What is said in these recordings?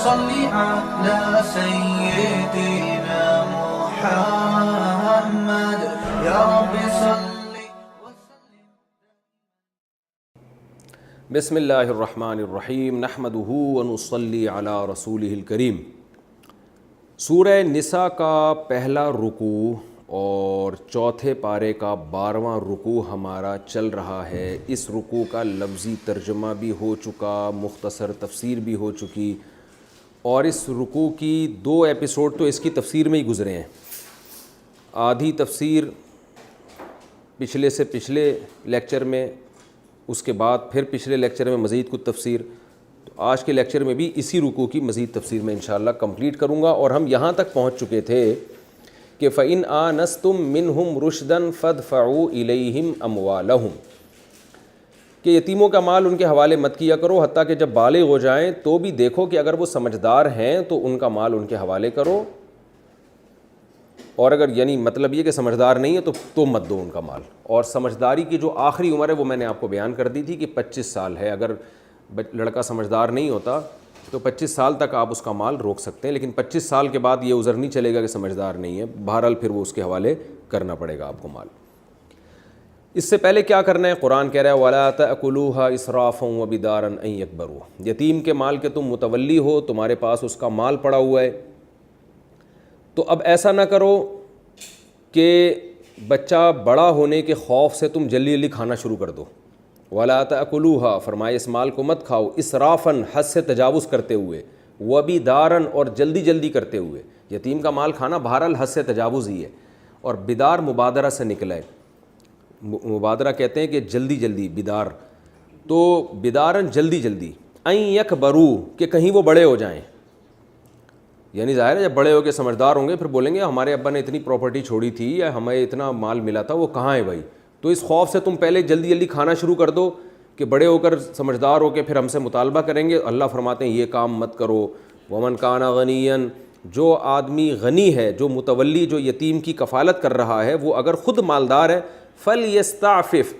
صل على سيدنا محمد يا رب صل. بسم اللہ الرحمن الرحیم نحمدہ ونصلی علی رسولہ الکریم. سورہ نساء کا پہلا رکوع اور چوتھے پارے کا 12واں رکوع ہمارا چل رہا ہے. اس رکوع کا لفظی ترجمہ بھی ہو چکا، مختصر تفسیر بھی ہو چکی، اور اس رکوع کی 2 ایپیسوڈ تو اس کی تفسیر میں ہی گزرے ہیں. آدھی تفسیر پچھلے سے پچھلے لیکچر میں، اس کے بعد پھر پچھلے لیکچر میں مزید کچھ تفسیر. تو آج کے لیکچر میں بھی اسی رکوع کی مزید تفسیر میں انشاءاللہ کمپلیٹ کروں گا. اور ہم یہاں تک پہنچ چکے تھے کہ فَإِنْ آنَسْتُم مِّنْهُمْ رُشْدًا فَادْفَعُوا إِلَيْهِمْ أَمْوَالَهُمْ، کہ یتیموں کا مال ان کے حوالے مت کیا کرو حتیٰ کہ جب بالغ ہو جائیں تو بھی دیکھو کہ اگر وہ سمجھدار ہیں تو ان کا مال ان کے حوالے کرو، اور اگر یعنی مطلب یہ کہ سمجھدار نہیں ہے تو مت دو ان کا مال. اور سمجھداری کی جو آخری عمر ہے وہ میں نے آپ کو بیان کر دی تھی کہ 25 سال ہے. اگر لڑکا سمجھدار نہیں ہوتا تو 25 سال تک آپ اس کا مال روک سکتے ہیں، لیکن 25 سال کے بعد یہ عذر نہیں چلے گا کہ سمجھدار نہیں ہے. بہرحال پھر وہ اس کے حوالے کرنا پڑے گا آپ کو مال. اس سے پہلے کیا کرنا ہے؟ قرآن کہہ رہا ہے وَلَا تَأْكُلُوهَا إِسْرَافًا وَبِدَارًا أَن يَكْبَرُوا. یتیم کے مال کے تم متولی ہو، تمہارے پاس اس کا مال پڑا ہوا ہے، تو اب ایسا نہ کرو کہ بچہ بڑا ہونے کے خوف سے تم جلدی جلدی کھانا شروع کر دو. وَلَا تَأْكُلُوهَا، فرمائے اس مال کو مت کھاؤ، اسرافاً حد سے تجاوز کرتے ہوئے، وَبِدَارًا اور جلدی جلدی کرتے ہوئے. یتیم کا مال کھانا بہرحال حد سے تجاوز ہی ہے، اور بدار مبادرہ سے نکلا ہے. مبادرہ کہتے ہیں کہ جلدی جلدی، بدار تو بدارن جلدی جلدی، ان یکبروا کہ کہیں وہ بڑے ہو جائیں. یعنی ظاہر ہے جب بڑے ہو کے سمجھدار ہوں گے پھر بولیں گے ہمارے ابا نے اتنی پراپرٹی چھوڑی تھی یا ہمیں اتنا مال ملا تھا، وہ کہاں ہے بھائی. تو اس خوف سے تم پہلے جلدی جلدی کھانا شروع کر دو کہ بڑے ہو کر سمجھدار ہو کے پھر ہم سے مطالبہ کریں گے. اللہ فرماتے ہیں یہ کام مت کرو. ومن کان غنیا، جو آدمی غنی ہے، جو متولی، جو یتیم کی کفالت کر رہا ہے، وہ اگر خود مالدار ہے، فلیستعفف،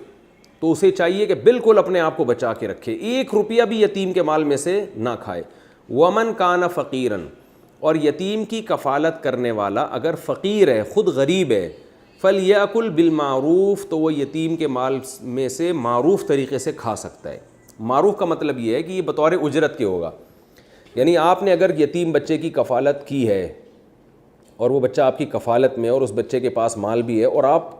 تو اسے چاہیے کہ بالکل اپنے آپ کو بچا کے رکھے، 1 روپیہ بھی یتیم کے مال میں سے نہ کھائے. ومن کان فقیرا، اور یتیم کی کفالت کرنے والا اگر فقیر ہے، خود غریب ہے، فلیأکل بالمعروف، تو وہ یتیم کے مال میں سے معروف طریقے سے کھا سکتا ہے. معروف کا مطلب یہ ہے کہ یہ بطور اجرت کے ہوگا. یعنی آپ نے اگر یتیم بچے کی کفالت کی ہے اور وہ بچہ آپ کی کفالت میں، اور اس بچے کے پاس مال بھی ہے، اور آپ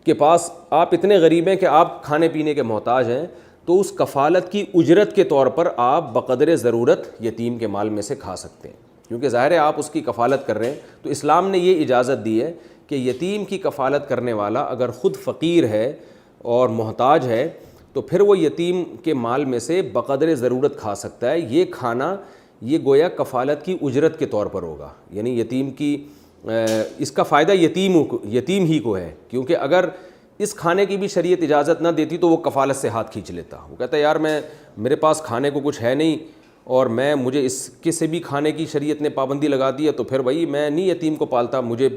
کے پاس آپ اتنے غریب ہیں کہ آپ کھانے پینے کے محتاج ہیں، تو اس کفالت کی اجرت کے طور پر آپ بقدر ضرورت یتیم کے مال میں سے کھا سکتے ہیں، کیونکہ ظاہر ہے آپ اس کی کفالت کر رہے ہیں. تو اسلام نے یہ اجازت دی ہے کہ یتیم کی کفالت کرنے والا اگر خود فقیر ہے اور محتاج ہے تو پھر وہ یتیم کے مال میں سے بقدر ضرورت کھا سکتا ہے. یہ کھانا یہ گویا کفالت کی اجرت کے طور پر ہوگا. یعنی یتیم کی اس کا فائدہ یتیم ہی کو ہے، کیونکہ اگر اس کھانے کی بھی شریعت اجازت نہ دیتی تو وہ کفالت سے ہاتھ کھینچ لیتا. وہ کہتا ہے یار میرے پاس کھانے کو کچھ ہے نہیں اور مجھے اس کے سے بھی کھانے کی شریعت نے پابندی لگا دی ہے، تو پھر بھائی میں نہیں یتیم کو پالتا، مجھے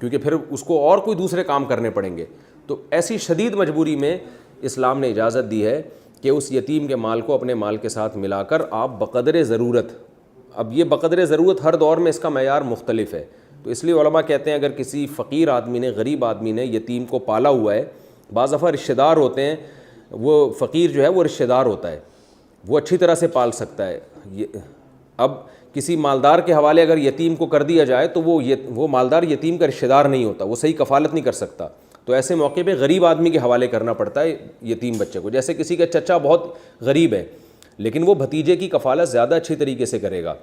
کیونکہ پھر اس کو اور کوئی دوسرے کام کرنے پڑیں گے. تو ایسی شدید مجبوری میں اسلام نے اجازت دی ہے کہ اس یتیم کے مال کو اپنے مال کے ساتھ ملا کر آپ بقدر ضرورت. اب یہ بقدر ضرورت ہر دور میں اس کا معیار مختلف ہے، تو اس لیے علماء کہتے ہیں اگر کسی فقیر آدمی نے، غریب آدمی نے یتیم کو پالا ہوا ہے، بعض دفعہ رشتہ دار ہوتے ہیں، وہ فقیر جو ہے وہ رشتہ دار ہوتا ہے، وہ اچھی طرح سے پال سکتا ہے. اب کسی مالدار کے حوالے اگر یتیم کو کر دیا جائے تو وہ مالدار یتیم کا رشتہ دار نہیں ہوتا، وہ صحیح کفالت نہیں کر سکتا. تو ایسے موقع پہ غریب آدمی کے حوالے کرنا پڑتا ہے یتیم بچے کو. جیسے کسی کا چچا بہت غریب ہے لیکن وہ بھتیجے کی کفالت زیادہ اچھی طریقے سے کرے گا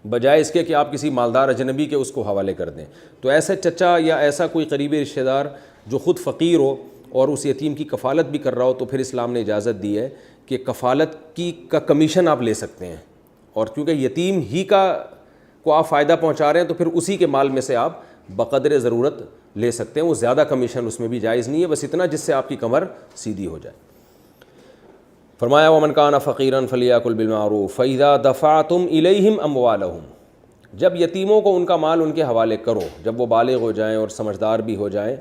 بجائے اس کے کہ آپ کسی مالدار اجنبی کے اس کو حوالے کر دیں. تو ایسے چچا یا ایسا کوئی قریبی رشتہ دار جو خود فقیر ہو اور اس یتیم کی کفالت بھی کر رہا ہو، تو پھر اسلام نے اجازت دی ہے کہ کفالت کا کمیشن آپ لے سکتے ہیں. اور کیونکہ یتیم ہی کو آپ فائدہ پہنچا رہے ہیں تو پھر اسی کے مال میں سے آپ بقدر ضرورت لے سکتے ہیں. وہ زیادہ کمیشن اس میں بھی جائز نہیں ہے، بس اتنا جس سے آپ کی کمر سیدھی ہو جائے. فرمایا ومن کان فقیرا فلیأکل بالمعروف فإذا دفعتم الیہم اموالہم، جب یتیموں کو ان کا مال ان کے حوالے کرو، جب وہ بالغ ہو جائیں اور سمجھدار بھی ہو جائیں،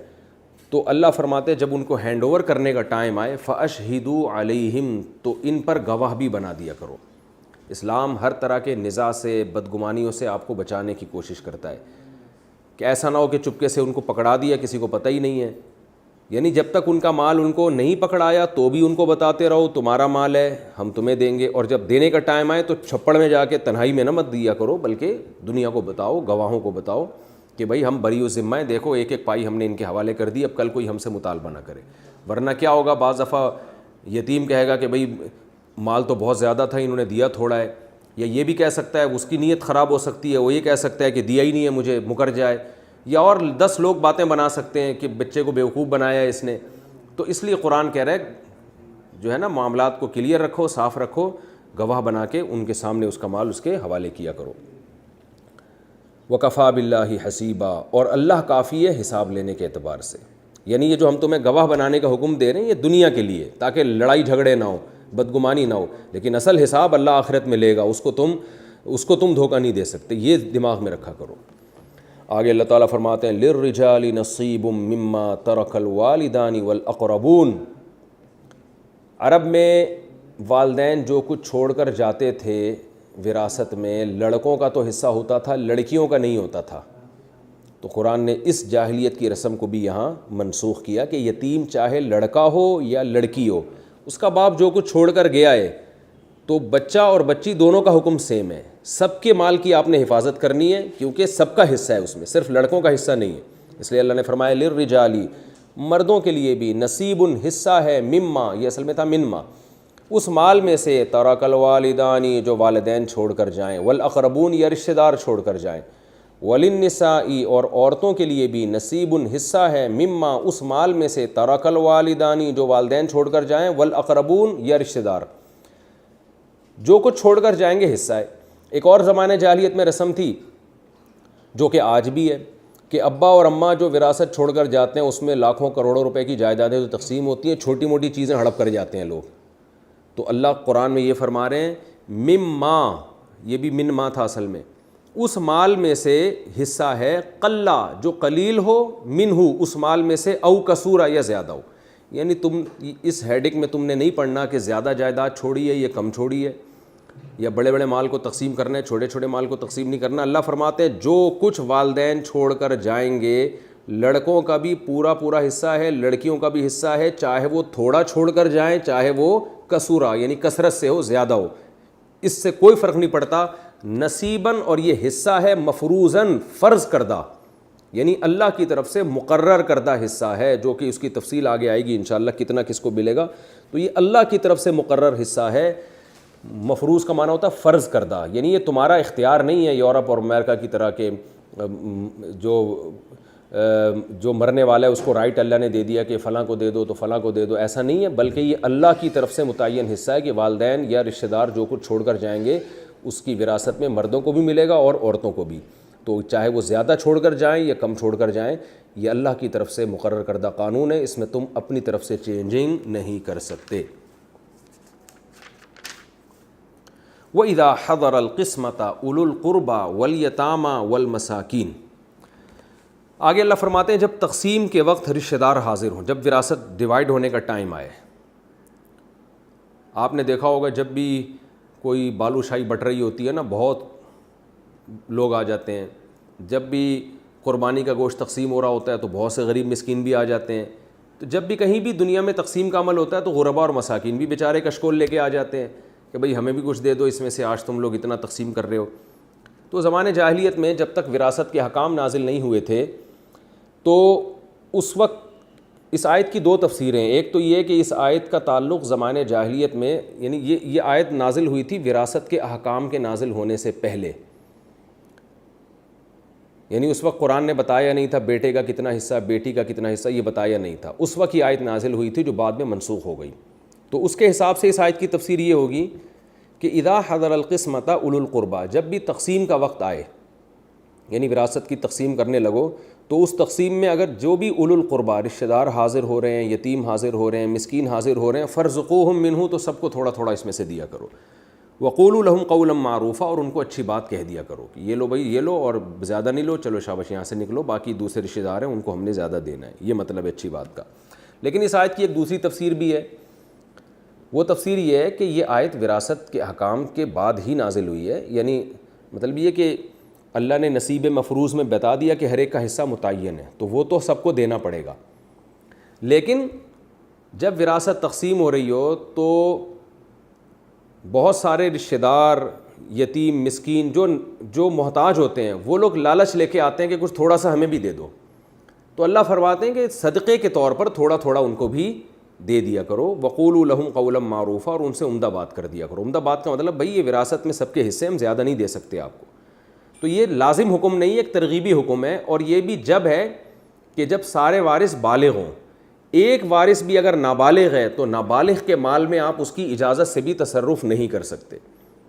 تو اللہ فرماتے ہیں جب ان کو ہینڈ اوور کرنے کا ٹائم آئے فاشہدوا علیہم، تو ان پر گواہ بھی بنا دیا کرو. اسلام ہر طرح کے نزاع سے، بدگمانیوں سے آپ کو بچانے کی کوشش کرتا ہے کہ ایسا نہ ہو کہ چپکے سے ان کو پکڑا دیا، کسی کو پتہ ہی نہیں ہے. یعنی جب تک ان کا مال ان کو نہیں پکڑایا تو بھی ان کو بتاتے رہو تمہارا مال ہے، ہم تمہیں دیں گے، اور جب دینے کا ٹائم آئے تو چھپڑ میں جا کے تنہائی میں نہ مت دیا کرو، بلکہ دنیا کو بتاؤ، گواہوں کو بتاؤ کہ بھائی ہم بری و ذمہ ہیں، دیکھو ایک ایک پائی ہم نے ان کے حوالے کر دی، اب کل کوئی ہم سے مطالبہ نہ کرے. ورنہ کیا ہوگا، بعض دفعہ یتیم کہے گا کہ بھئی مال تو بہت زیادہ تھا، انہوں نے دیا تھوڑا ہے، یا یہ بھی کہہ سکتا ہے، اس کی نیت خراب ہو سکتی ہے، وہ یہ کہہ سکتا ہے کہ دیا ہی نہیں ہے مجھے، مکر جائے، یا اور 10 لوگ باتیں بنا سکتے ہیں کہ بچے کو بیوقوف بنایا ہے اس نے. تو اس لیے قرآن کہہ رہا ہے جو ہے نا معاملات کو کلیئر رکھو، صاف رکھو، گواہ بنا کے ان کے سامنے اس کا مال اس کے حوالے کیا کرو. وَكَفَى بِاللَّهِ حَسِيبًا، اور اللہ کافی ہے حساب لینے کے اعتبار سے. یعنی یہ جو ہم تمہیں گواہ بنانے کا حکم دے رہے ہیں یہ دنیا کے لیے، تاکہ لڑائی جھگڑے نہ ہو، بدگمانی نہ ہو، لیکن اصل حساب اللہ آخرت میں لے گا، اس کو تم دھوکہ نہیں دے سکتے، یہ دماغ میں رکھا کرو. آگے اللہ تعالیٰ فرماتے ہیں لِلرِّجَالِ نَصِيبٌ مِّمَّا تَرَكَ الْوَالِدَانِ وَالْأَقْرَبُونَ. عرب میں والدین جو کچھ چھوڑ کر جاتے تھے وراثت میں، لڑکوں کا تو حصہ ہوتا تھا، لڑکیوں کا نہیں ہوتا تھا. تو قرآن نے اس جاہلیت کی رسم کو بھی یہاں منسوخ کیا کہ یتیم چاہے لڑکا ہو یا لڑکی ہو، اس کا باپ جو کچھ چھوڑ کر گیا ہے تو بچہ اور بچی دونوں کا حکم سیم ہے، سب کے مال کی آپ نے حفاظت کرنی ہے، کیونکہ سب کا حصہ ہے اس میں، صرف لڑکوں کا حصہ نہیں ہے. اس لیے اللہ نے فرمایا للرجالی، مردوں کے لیے بھی نصیب حصہ ہے، مما، یہ اصل میں تھا منما، اس مال میں سے، ترک الوالدانی جو والدین چھوڑ کر جائیں، والاقربون یا رشتہ دار چھوڑ کر جائیں، وللنساء اور عورتوں کے لیے بھی نصیب حصہ ہے، مما اس مال میں سے، ترک الوالدانی جو والدین چھوڑ کر جائیں، والاقربون یا رشتہ دار جو کچھ چھوڑ کر جائیں گے حصہ ہے. ایک اور زمانے جاہلیت میں رسم تھی جو کہ آج بھی ہے کہ ابا اور اماں جو وراثت چھوڑ کر جاتے ہیں اس میں لاکھوں کروڑوں روپے کی جائیدادیں جو تقسیم ہوتی ہیں، چھوٹی موٹی چیزیں ہڑپ کر جاتے ہیں لوگ. تو اللہ قرآن میں یہ فرما رہے ہیں مما، یہ بھی من ما تھا اصل میں، اس مال میں سے حصہ ہے، قلہ جو قلیل ہو، منہ اس مال میں سے، او کسورا یا زیادہ ہو. یعنی تم اس ہیڈک میں تم نے نہیں پڑھنا کہ زیادہ جائیداد چھوڑی ہے یا کم چھوڑی ہے، یا بڑے بڑے مال کو تقسیم کرنا ہے، چھوٹے چھوٹے مال کو تقسیم نہیں کرنا. اللہ فرماتے ہیں جو کچھ والدین چھوڑ کر جائیں گے، لڑکوں کا بھی پورا پورا حصہ ہے، لڑکیوں کا بھی حصہ ہے، چاہے وہ تھوڑا چھوڑ کر جائیں، چاہے وہ کسورا یعنی کثرت سے ہو، زیادہ ہو، اس سے کوئی فرق نہیں پڑتا. نصیباً، اور یہ حصہ ہے مفروضاً، فرض کردہ، یعنی اللہ کی طرف سے مقرر کردہ حصہ ہے، جو کہ اس کی تفصیل آگے آئے گی انشاءاللہ کتنا کس کو ملے گا. تو یہ اللہ کی طرف سے مقرر حصہ ہے. مفروض کا معنی ہوتا ہے فرض کردہ، یعنی یہ تمہارا اختیار نہیں ہے یورپ اور امریکہ کی طرح کے جو مرنے والا ہے اس کو رائٹ اللہ نے دے دیا کہ فلاں کو دے دو تو فلاں کو دے دو، ایسا نہیں ہے، بلکہ یہ اللہ کی طرف سے متعین حصہ ہے کہ والدین یا رشتہ دار جو کچھ چھوڑ کر جائیں گے اس کی وراثت میں مردوں کو بھی ملے گا اور عورتوں کو بھی. تو چاہے وہ زیادہ چھوڑ کر جائیں یا کم چھوڑ کر جائیں، یہ اللہ کی طرف سے مقرر کردہ قانون ہے، اس میں تم اپنی طرف سے چینجنگ نہیں کر سکتے. وَإِذَا حَضَرَ الْقِسْمَةَ أُولُو الْقُرْبَى وَالْيَتَامَى وَالْمَسَاكِينَ. آگے اللہ فرماتے ہیں جب تقسیم کے وقت رشتہ دار حاضر ہوں، جب وراثت ڈیوائیڈ ہونے کا ٹائم آئے. آپ نے دیکھا ہوگا جب بھی کوئی بالو شاہی بٹ رہی ہوتی ہے نا، بہت لوگ آ جاتے ہیں. جب بھی قربانی کا گوشت تقسیم ہو رہا ہوتا ہے تو بہت سے غریب مسکین بھی آ جاتے ہیں. تو جب بھی کہیں بھی دنیا میں تقسیم کا عمل ہوتا ہے تو غربا اور مساکین بھی بیچارے کشکول لے کے آ جاتے ہیں کہ بھئی ہمیں بھی کچھ دے دو اس میں سے، آج تم لوگ اتنا تقسیم کر رہے ہو. تو زمانے جاہلیت میں جب تک وراثت کے حکام نازل نہیں ہوئے تھے تو اس وقت اس آیت کی دو تفسیریں. ایک تو یہ کہ اس آیت کا تعلق زمانے جاہلیت میں، یعنی یہ آیت نازل ہوئی تھی وراثت کے احکام کے نازل ہونے سے پہلے، یعنی اس وقت قرآن نے بتایا نہیں تھا بیٹے کا کتنا حصہ، بیٹی کا کتنا حصہ، یہ بتایا نہیں تھا. اس وقت یہ آیت نازل ہوئی تھی جو بعد میں منسوخ ہو گئی. تو اس کے حساب سے اس آیت کی تفسیر یہ ہوگی کہ اذا حضر القسمۃ اولو القربى، جب بھی تقسیم کا وقت آئے، یعنی وراثت کی تقسیم کرنے لگو تو اس تقسیم میں اگر جو بھی اولو القربى رشتہ دار حاضر ہو رہے ہیں، یتیم حاضر ہو رہے ہیں، مسکین حاضر ہو رہے ہیں، فرزقوہم منہ، تو سب کو تھوڑا تھوڑا اس میں سے دیا کرو. وقولوا لهم قولا معروفا، اور ان کو اچھی بات کہہ دیا کرو کہ یہ لو بھائی، یہ لو اور زیادہ نہیں لو، چلو شاباش یہاں سے نکلو، باقی دوسرے رشتہ دار ہیں ان کو ہم نے زیادہ دینا ہے. یہ مطلب ہے اچھی بات کا. لیکن اس آیت کی ایک دوسری تفسیر بھی ہے وہ تفسیر یہ ہے کہ یہ آیت وراثت کے احکام کے بعد ہی نازل ہوئی ہے، یعنی مطلب یہ کہ اللہ نے نصیب مفروض میں بتا دیا کہ ہر ایک کا حصہ متعین ہے، تو وہ تو سب کو دینا پڑے گا، لیکن جب وراثت تقسیم ہو رہی ہو تو بہت سارے رشتہ دار، یتیم، مسکین جو محتاج ہوتے ہیں، وہ لوگ لالچ لے کے آتے ہیں کہ کچھ تھوڑا سا ہمیں بھی دے دو، تو اللہ فرماتے ہیں کہ صدقے کے طور پر تھوڑا تھوڑا ان کو بھی دے دیا کرو، وقولوا لهم قولا معروفا، اور ان سے عمدہ بات کر دیا کرو۔ عمدہ بات کا مطلب بھائی یہ وراثت میں سب کے حصے ہم زیادہ نہیں دے سکتے آپ کو، تو یہ لازم حکم نہیں، ایک ترغیبی حکم ہے، اور یہ بھی جب ہے کہ جب سارے وارث بالغ ہوں۔ ایک وارث بھی اگر نابالغ ہے تو نابالغ کے مال میں آپ اس کی اجازت سے بھی تصرف نہیں کر سکتے،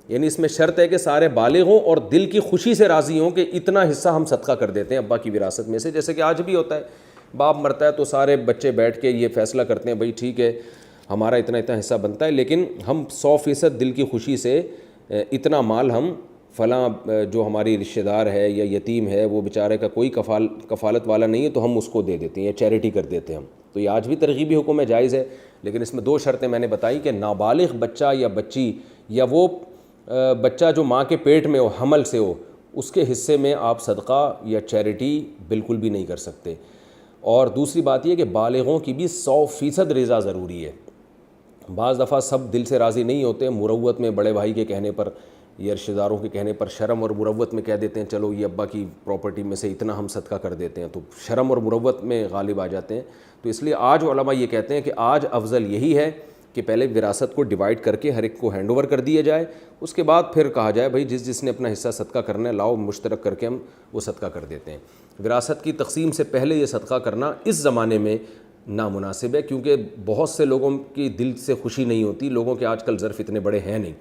یعنی اس میں شرط ہے کہ سارے بالغ ہوں اور دل کی خوشی سے راضی ہوں کہ اتنا حصہ ہم صدقہ کر دیتے ہیں ابا کی وراثت میں سے، جیسے کہ آج بھی ہوتا ہے، باپ مرتا ہے تو سارے بچے بیٹھ کے یہ فیصلہ کرتے ہیں بھائی ٹھیک ہے ہمارا اتنا حصہ بنتا ہے، لیکن ہم 100% دل کی خوشی سے اتنا مال ہم فلاں جو ہماری رشتہ دار ہے یا یتیم ہے وہ بیچارے کا کوئی کفالت والا نہیں ہے تو ہم اس کو دے دیتے ہیں یا چیریٹی کر دیتے ہیں ہم، تو یہ آج بھی ترغیبی حکم ہے، جائز ہے، لیکن اس میں 2 شرطیں میں نے بتائی کہ نابالغ بچہ یا بچی یا وہ بچہ جو ماں کے پیٹ میں ہو، حمل سے ہو، اس کے حصے میں آپ صدقہ یا چیریٹی بالکل بھی نہیں کر سکتے۔ اور دوسری بات یہ کہ بالغوں کی بھی 100% رضا ضروری ہے۔ بعض دفعہ سب دل سے راضی نہیں ہوتے، مروت میں بڑے بھائی کے کہنے پر یا رشتہ داروں کے کہنے پر شرم اور مروت میں کہہ دیتے ہیں چلو یہ ابا کی پراپرٹی میں سے اتنا ہم صدقہ کر دیتے ہیں، تو شرم اور مروت میں غالب آ جاتے ہیں، تو اس لیے آج علماء یہ کہتے ہیں کہ آج افضل یہی ہے کہ پہلے وراثت کو ڈیوائڈ کر کے ہر ایک کو ہینڈ اوور کر دیا جائے، اس کے بعد پھر کہا جائے بھائی جس نے اپنا حصہ صدقہ کرنا ہے لاؤ، مشترک کر کے ہم وہ صدقہ کر دیتے ہیں۔ وراثت کی تقسیم سے پہلے یہ صدقہ کرنا اس زمانے میں نامناسب ہے، کیونکہ بہت سے لوگوں کی دل سے خوشی نہیں ہوتی، لوگوں کے آج کل ظرف اتنے بڑے ہیں نہیں،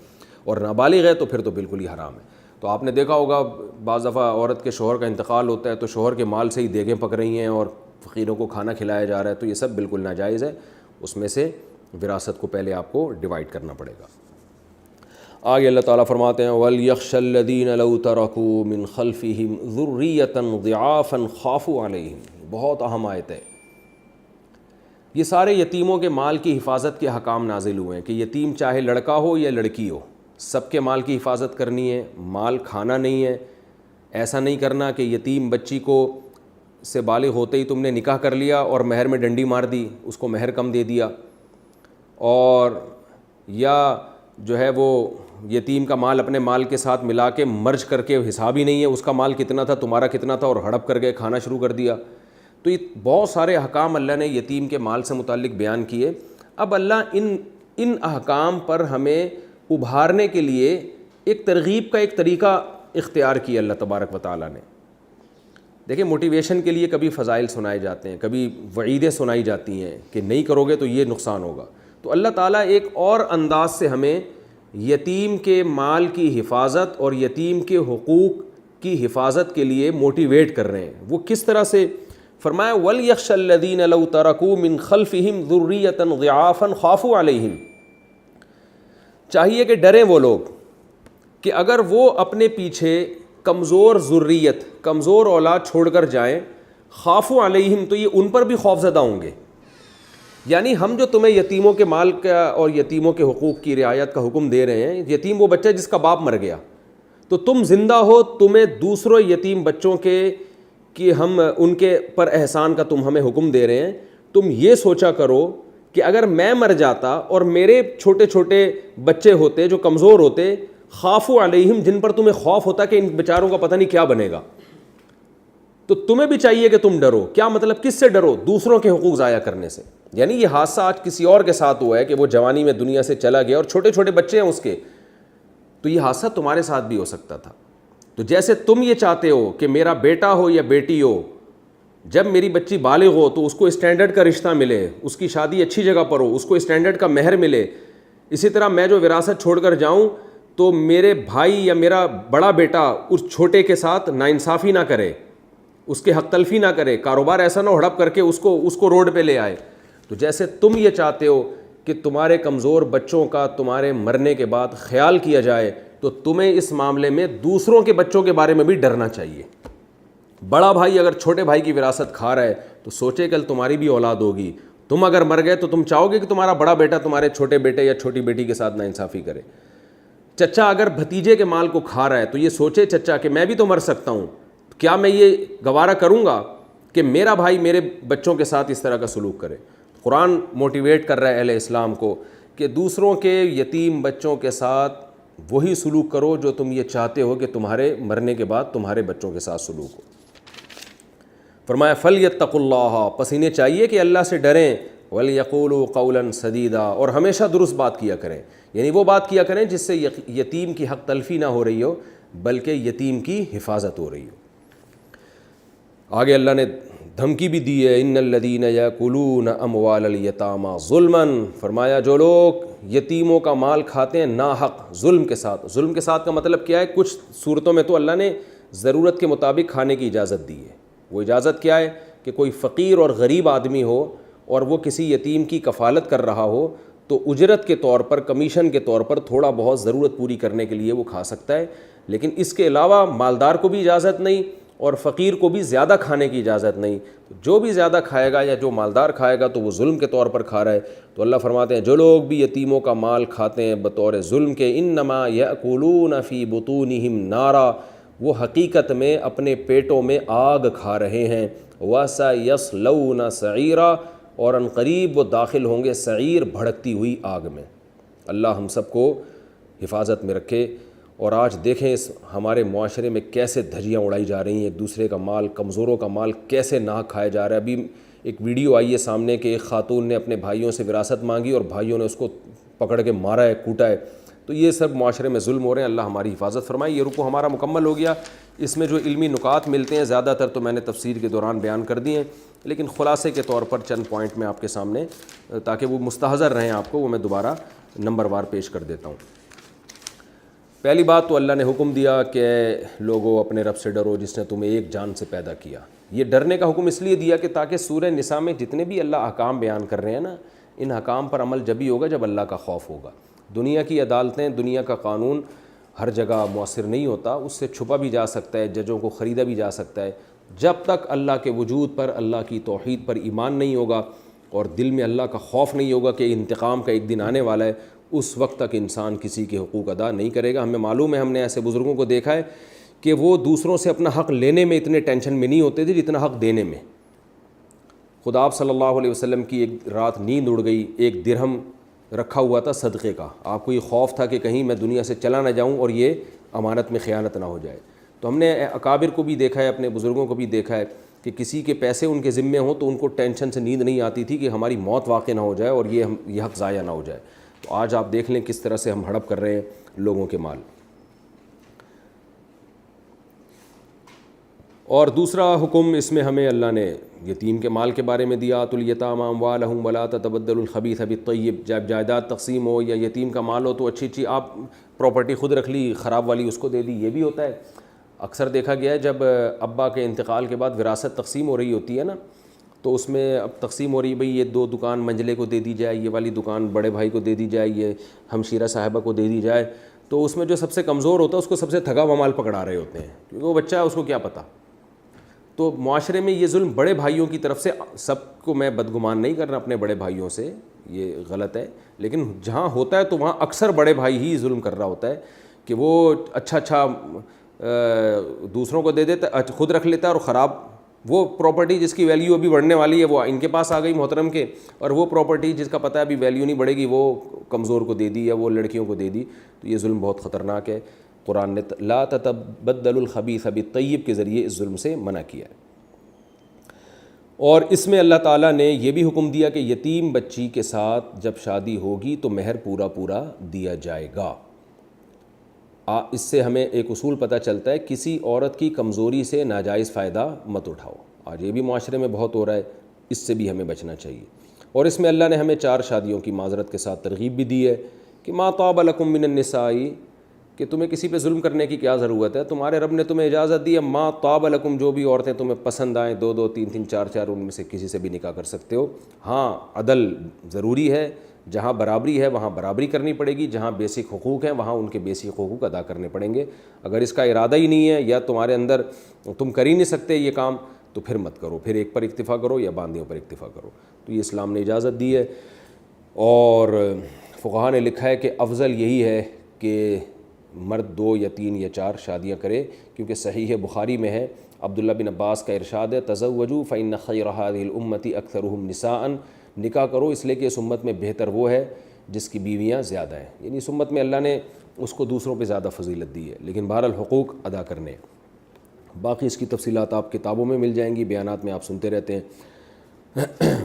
اور نابالغ ہے تو پھر تو بالکل ہی حرام ہے۔ تو آپ نے دیکھا ہوگا بعض دفعہ عورت کے شوہر کا انتقال ہوتا ہے تو شوہر کے مال سے ہی دیگیں پک رہی ہیں اور فقیروں کو کھانا کھلایا جا رہا ہے، تو یہ سب بالکل ناجائز ہے، اس میں سے وراثت کو پہلے آپ کو ڈیوائڈ کرنا پڑے گا۔ آگے اللہ تعالیٰ فرماتے ہیں وَلْيَخْشَ الَّذِينَ لَوْ تَرَكُوا مِنْ خَلْفِهِمْ ذُرِّيَّةً ضِعَافًا خَافُوا عَلَيْهِمْ، بہت اہم آیت ہے۔ یہ سارے یتیموں کے مال کی حفاظت کے حکام نازل ہوئے ہیں کہ یتیم چاہے لڑکا ہو یا لڑکی ہو، سب کے مال کی حفاظت کرنی ہے، مال کھانا نہیں ہے، ایسا نہیں کرنا کہ یتیم بچی کو سے بالغ ہوتے ہی تم نے نکاح کر لیا اور مہر میں ڈنڈی مار دی، اس کو مہر کم دے دیا، اور یا جو ہے وہ یتیم کا مال اپنے مال کے ساتھ ملا کے مرج کر کے حساب ہی نہیں ہے اس کا مال کتنا تھا تمہارا کتنا تھا، اور ہڑپ کر کے کھانا شروع کر دیا۔ تو یہ بہت سارے احکام اللہ نے یتیم کے مال سے متعلق بیان کیے۔ اب اللہ ان احکام پر ہمیں ابھارنے کے لیے ایک ترغیب کا ایک طریقہ اختیار کیا اللہ تبارک و تعالیٰ نے۔ دیکھیں موٹیویشن کے لیے کبھی فضائل سنائے جاتے ہیں، کبھی وعیدیں سنائی جاتی ہیں کہ نہیں کرو گے تو یہ نقصان ہوگا، تو اللہ تعالیٰ ایک اور انداز سے ہمیں یتیم کے مال کی حفاظت اور یتیم کے حقوق کی حفاظت کے لیے موٹیویٹ کر رہے ہیں۔ وہ کس طرح سے؟ فرمایا وَلْيَخْشَ الَّذِينَ لَوْ تَرَكُوا مِنْ خَلْفِهِمْ ذُرِّيَّةً ضِعَافًا خَافُوا عَلَيْهِمْ، چاہیے کہ ڈریں وہ لوگ کہ اگر وہ اپنے پیچھے کمزور ذریت، کمزور اولاد چھوڑ کر جائیں، خافوا علیہم، تو یہ ان پر بھی خوف زدہ ہوں گے۔ یعنی ہم جو تمہیں یتیموں کے مال کا اور یتیموں کے حقوق کی رعایت کا حکم دے رہے ہیں، یتیم وہ بچہ جس کا باپ مر گیا، تو تم زندہ ہو، تمہیں دوسروں یتیم بچوں کے کہ ہم ان کے پر احسان کا تم ہمیں حکم دے رہے ہیں، تم یہ سوچا کرو کہ اگر میں مر جاتا اور میرے چھوٹے چھوٹے بچے ہوتے جو کمزور ہوتے، خافوا علیہم، جن پر تمہیں خوف ہوتا کہ ان بیچاروں کا پتہ نہیں کیا بنے گا، تو تمہیں بھی چاہیے کہ تم ڈرو۔ کیا مطلب؟ کس سے ڈرو؟ دوسروں کے حقوق ضائع کرنے سے۔ یعنی یہ حادثہ آج کسی اور کے ساتھ ہوا ہے کہ وہ جوانی میں دنیا سے چلا گیا اور چھوٹے چھوٹے بچے ہیں اس کے، تو یہ حادثہ تمہارے ساتھ بھی ہو سکتا تھا۔ تو جیسے تم یہ چاہتے ہو کہ میرا بیٹا ہو یا بیٹی ہو، جب میری بچی بالغ ہو تو اس کو اسٹینڈرڈ کا رشتہ ملے، اس کی شادی اچھی جگہ پر ہو، اس کو اسٹینڈرڈ کا مہر ملے، اسی طرح میں جو وراثت چھوڑ کر جاؤں تو میرے بھائی یا میرا بڑا بیٹا اس چھوٹے کے ساتھ ناانصافی نہ کرے، اس کے حق تلفی نہ کرے، کاروبار ایسا نہ ہڑپ کر کے اس کو روڈ پہ لے آئے۔ تو جیسے تم یہ چاہتے ہو کہ تمہارے کمزور بچوں کا تمہارے مرنے کے بعد خیال کیا جائے، تو تمہیں اس معاملے میں دوسروں کے بچوں کے بارے میں بھی ڈرنا چاہیے۔ بڑا بھائی اگر چھوٹے بھائی کی وراثت کھا رہا ہے تو سوچے کل تمہاری بھی اولاد ہوگی، تم اگر مر گئے تو تم چاہو گے کہ تمہارا بڑا بیٹا تمہارے چھوٹے بیٹے یا چھوٹی بیٹی کے ساتھ ناانصافی کرے؟ چچا اگر بھتیجے کے مال کو کھا رہا ہے تو یہ سوچے چچا کہ میں بھی تو مر سکتا ہوں، کیا میں یہ گوارا کروں گا کہ میرا بھائی میرے بچوں کے ساتھ اس طرح کا سلوک کرے؟ قرآن موٹیویٹ کر رہا ہے اہل اسلام کو کہ دوسروں کے یتیم بچوں کے ساتھ وہی سلوک کرو جو تم یہ چاہتے ہو کہ تمہارے مرنے کے بعد تمہارے بچوں کے ساتھ سلوک ہو۔ فرمایا فَلْيَتَّقُوا اللَّهَ، پس انہیں چاہیے کہ اللہ سے ڈریں، وَلْيَقُولُوا قَوْلًا سَدِيدًا، اور ہمیشہ درست بات کیا کریں، یعنی وہ بات کیا کریں جس سے یتیم کی حق تلفی نہ ہو رہی ہو بلکہ یتیم کی حفاظت ہو رہی ہو۔ آگے اللہ نے دھمکی بھی دی ہے، ان الذین یاکلون اموال الیتامی ظلما، فرمایا جو لوگ یتیموں کا مال کھاتے ہیں ناحق ظلم کے ساتھ۔ ظلم کے ساتھ کا مطلب کیا ہے؟ کچھ صورتوں میں تو اللہ نے ضرورت کے مطابق کھانے کی اجازت دی ہے۔ وہ اجازت کیا ہے کہ کوئی فقیر اور غریب آدمی ہو اور وہ کسی یتیم کی کفالت کر رہا ہو تو اجرت کے طور پر، کمیشن کے طور پر تھوڑا بہت ضرورت پوری کرنے کے لیے وہ کھا سکتا ہے، لیکن اس کے علاوہ مالدار کو بھی اجازت نہیں اور فقیر کو بھی زیادہ کھانے کی اجازت نہیں۔ جو بھی زیادہ کھائے گا یا جو مالدار کھائے گا تو وہ ظلم کے طور پر کھا رہا ہے۔ تو اللہ فرماتے ہیں جو لوگ بھی یتیموں کا مال کھاتے ہیں بطور ظلم کے، انما یاکلون فی بطونہم نارا، وہ حقیقت میں اپنے پیٹوں میں آگ کھا رہے ہیں، وَسَيَصْلَوْنَ سَعِيرًا، اور ان قریب وہ داخل ہوں گے سعیر، بھڑکتی ہوئی آگ میں۔ اللہ ہم سب کو حفاظت میں رکھے۔ اور آج دیکھیں اس ہمارے معاشرے میں کیسے دھجیاں اڑائی جا رہی ہیں، ایک دوسرے کا مال، کمزوروں کا مال کیسے ناحق کھایا جا رہا ہے۔ ابھی ایک ویڈیو آئی ہے سامنے کہ ایک خاتون نے اپنے بھائیوں سے وراثت مانگی اور بھائیوں نے اس کو پکڑ کے مارا ہے، کوٹا ہے۔ تو یہ سب معاشرے میں ظلم ہو رہے ہیں، اللہ ہماری حفاظت فرمائے۔ یہ رکوع ہمارا مکمل ہو گیا۔ اس میں جو علمی نکات ملتے ہیں زیادہ تر تو میں نے تفسیر کے دوران بیان کر دیے ہیں، لیکن خلاصے کے طور پر چند پوائنٹ میں آپ کے سامنے، تاکہ وہ مستحضر رہیں آپ کو، وہ میں دوبارہ نمبر وار پیش کر دیتا ہوں۔ پہلی بات تو اللہ نے حکم دیا کہ لوگوں اپنے رب سے ڈرو جس نے تمہیں ایک جان سے پیدا کیا۔ یہ ڈرنے کا حکم اس لیے دیا کہ تاکہ سورہ نساء میں جتنے بھی اللہ احکام بیان کر رہے ہیں نا، ان احکام پر عمل جبھی ہوگا جب اللہ کا خوف ہوگا۔ دنیا کی عدالتیں، دنیا کا قانون ہر جگہ مؤثر نہیں ہوتا، اس سے چھپا بھی جا سکتا ہے، ججوں کو خریدا بھی جا سکتا ہے۔ جب تک اللہ کے وجود پر، اللہ کی توحید پر ایمان نہیں ہوگا اور دل میں اللہ کا خوف نہیں ہوگا کہ انتقام کا ایک دن آنے والا ہے، اس وقت تک انسان کسی کے حقوق ادا نہیں کرے گا۔ ہمیں معلوم ہے، ہم نے ایسے بزرگوں کو دیکھا ہے کہ وہ دوسروں سے اپنا حق لینے میں اتنے ٹینشن میں نہیں ہوتے تھے جتنا حق دینے میں۔ خدا آپ صلی اللہ علیہ وسلم کی ایک رات نیند اڑ گئی، ایک درہم رکھا ہوا تھا صدقے کا، آپ کو یہ خوف تھا کہ کہیں میں دنیا سے چلا نہ جاؤں اور یہ امانت میں خیانت نہ ہو جائے۔ تو ہم نے اکابر کو بھی دیکھا ہے، اپنے بزرگوں کو بھی دیکھا ہے کہ کسی کے پیسے ان کے ذمے ہوں تو ان کو ٹینشن سے نیند نہیں آتی تھی کہ ہماری موت واقع نہ ہو جائے اور یہ حق ضائع نہ ہو جائے۔ تو آج آپ دیکھ لیں کس طرح سے ہم ہڑپ کر رہے ہیں لوگوں کے مال۔ اور دوسرا حکم اس میں ہمیں اللہ نے یتیم کے مال کے بارے میں دیا، آتوا الیتامی اموالہم ولا تتبدلوا الخبیث بالطیب۔ جب جائیداد تقسیم ہو یا یتیم کا مال ہو تو اچھی آپ پراپرٹی خود رکھ لی، خراب والی اس کو دے دی، یہ بھی ہوتا ہے۔ اکثر دیکھا گیا ہے جب ابا کے انتقال کے بعد وراثت تقسیم ہو رہی ہوتی ہے نا، تو اس میں اب تقسیم ہو رہی بھئی یہ 2 دکان منجلے کو دے دی جائے، یہ والی دکان بڑے بھائی کو دے دی جائے، یہ ہمشیرہ صاحبہ کو دے دی جائے، تو اس میں جو سب سے کمزور ہوتا ہے اس کو سب سے تھگا ہوا مال پکڑا رہے ہوتے ہیں، کیونکہ وہ بچہ ہے، اس کو کیا پتہ۔ تو معاشرے میں یہ ظلم بڑے بھائیوں کی طرف سے، سب کو میں بدگمان نہیں کرنا اپنے بڑے بھائیوں سے، یہ غلط ہے، لیکن جہاں ہوتا ہے تو وہاں اکثر بڑے بھائی ہی ظلم کر رہا ہوتا ہے کہ وہ اچھا دوسروں کو دے دیتا، خود رکھ لیتا ہے، اور خراب وہ پراپرٹی جس کی ویلیو ابھی بڑھنے والی ہے وہ ان کے پاس آ گئی محترم کے، اور وہ پراپرٹی جس کا پتہ ہے ابھی ویلیو نہیں بڑھے گی وہ کمزور کو دے دی یا وہ لڑکیوں کو دے دی۔ تو یہ ظلم بہت خطرناک ہے۔ قرآن نے لا تتبدلوا الخبیث بالطیب کے ذریعے اس ظلم سے منع کیا ہے۔ اور اس میں اللہ تعالیٰ نے یہ بھی حکم دیا کہ یتیم بچی کے ساتھ جب شادی ہوگی تو مہر پورا دیا جائے گا۔ اس سے ہمیں ایک اصول پتہ چلتا ہے، کسی عورت کی کمزوری سے ناجائز فائدہ مت اٹھاؤ۔ آج یہ بھی معاشرے میں بہت ہو رہا ہے، اس سے بھی ہمیں بچنا چاہیے۔ اور اس میں اللہ نے ہمیں 4 شادیوں کی معذرت کے ساتھ ترغیب بھی دی ہے کہ ما طاب لکم من النساء، کہ تمہیں کسی پہ ظلم کرنے کی کیا ضرورت ہے، تمہارے رب نے تمہیں اجازت دی ہے، ما طاب لکم، جو بھی عورتیں تمہیں پسند آئیں، 2 3 4 ان میں سے کسی سے بھی نکاح کر سکتے ہو۔ ہاں عدل ضروری ہے، جہاں برابری ہے وہاں برابری کرنی پڑے گی، جہاں بیسک حقوق ہیں وہاں ان کے بیسک حقوق ادا کرنے پڑیں گے۔ اگر اس کا ارادہ ہی نہیں ہے یا تمہارے اندر تم کر ہی نہیں سکتے یہ کام، تو پھر مت کرو، پھر ایک پر اکتفا کرو یا باندیوں پر اکتفا کرو۔ تو یہ اسلام نے اجازت دی ہے، اور فقہا نے لکھا ہے کہ افضل یہی ہے کہ مرد 2 یا 3 یا 4 شادیاں کرے، کیونکہ صحیح بخاری میں ہے، عبداللہ بن عباس کا ارشاد ہے، تزوجوا فإن خیر هذه الامة اکثرهم نساء، نکاح کرو اس لیے کہ اس امت میں بہتر وہ ہے جس کی بیویاں زیادہ ہیں، یعنی اس امت میں اللہ نے اس کو دوسروں پہ زیادہ فضیلت دی ہے، لیکن بہرحال حقوق ادا کرنے۔ باقی اس کی تفصیلات آپ کتابوں میں مل جائیں گی، بیانات میں آپ سنتے رہتے ہیں۔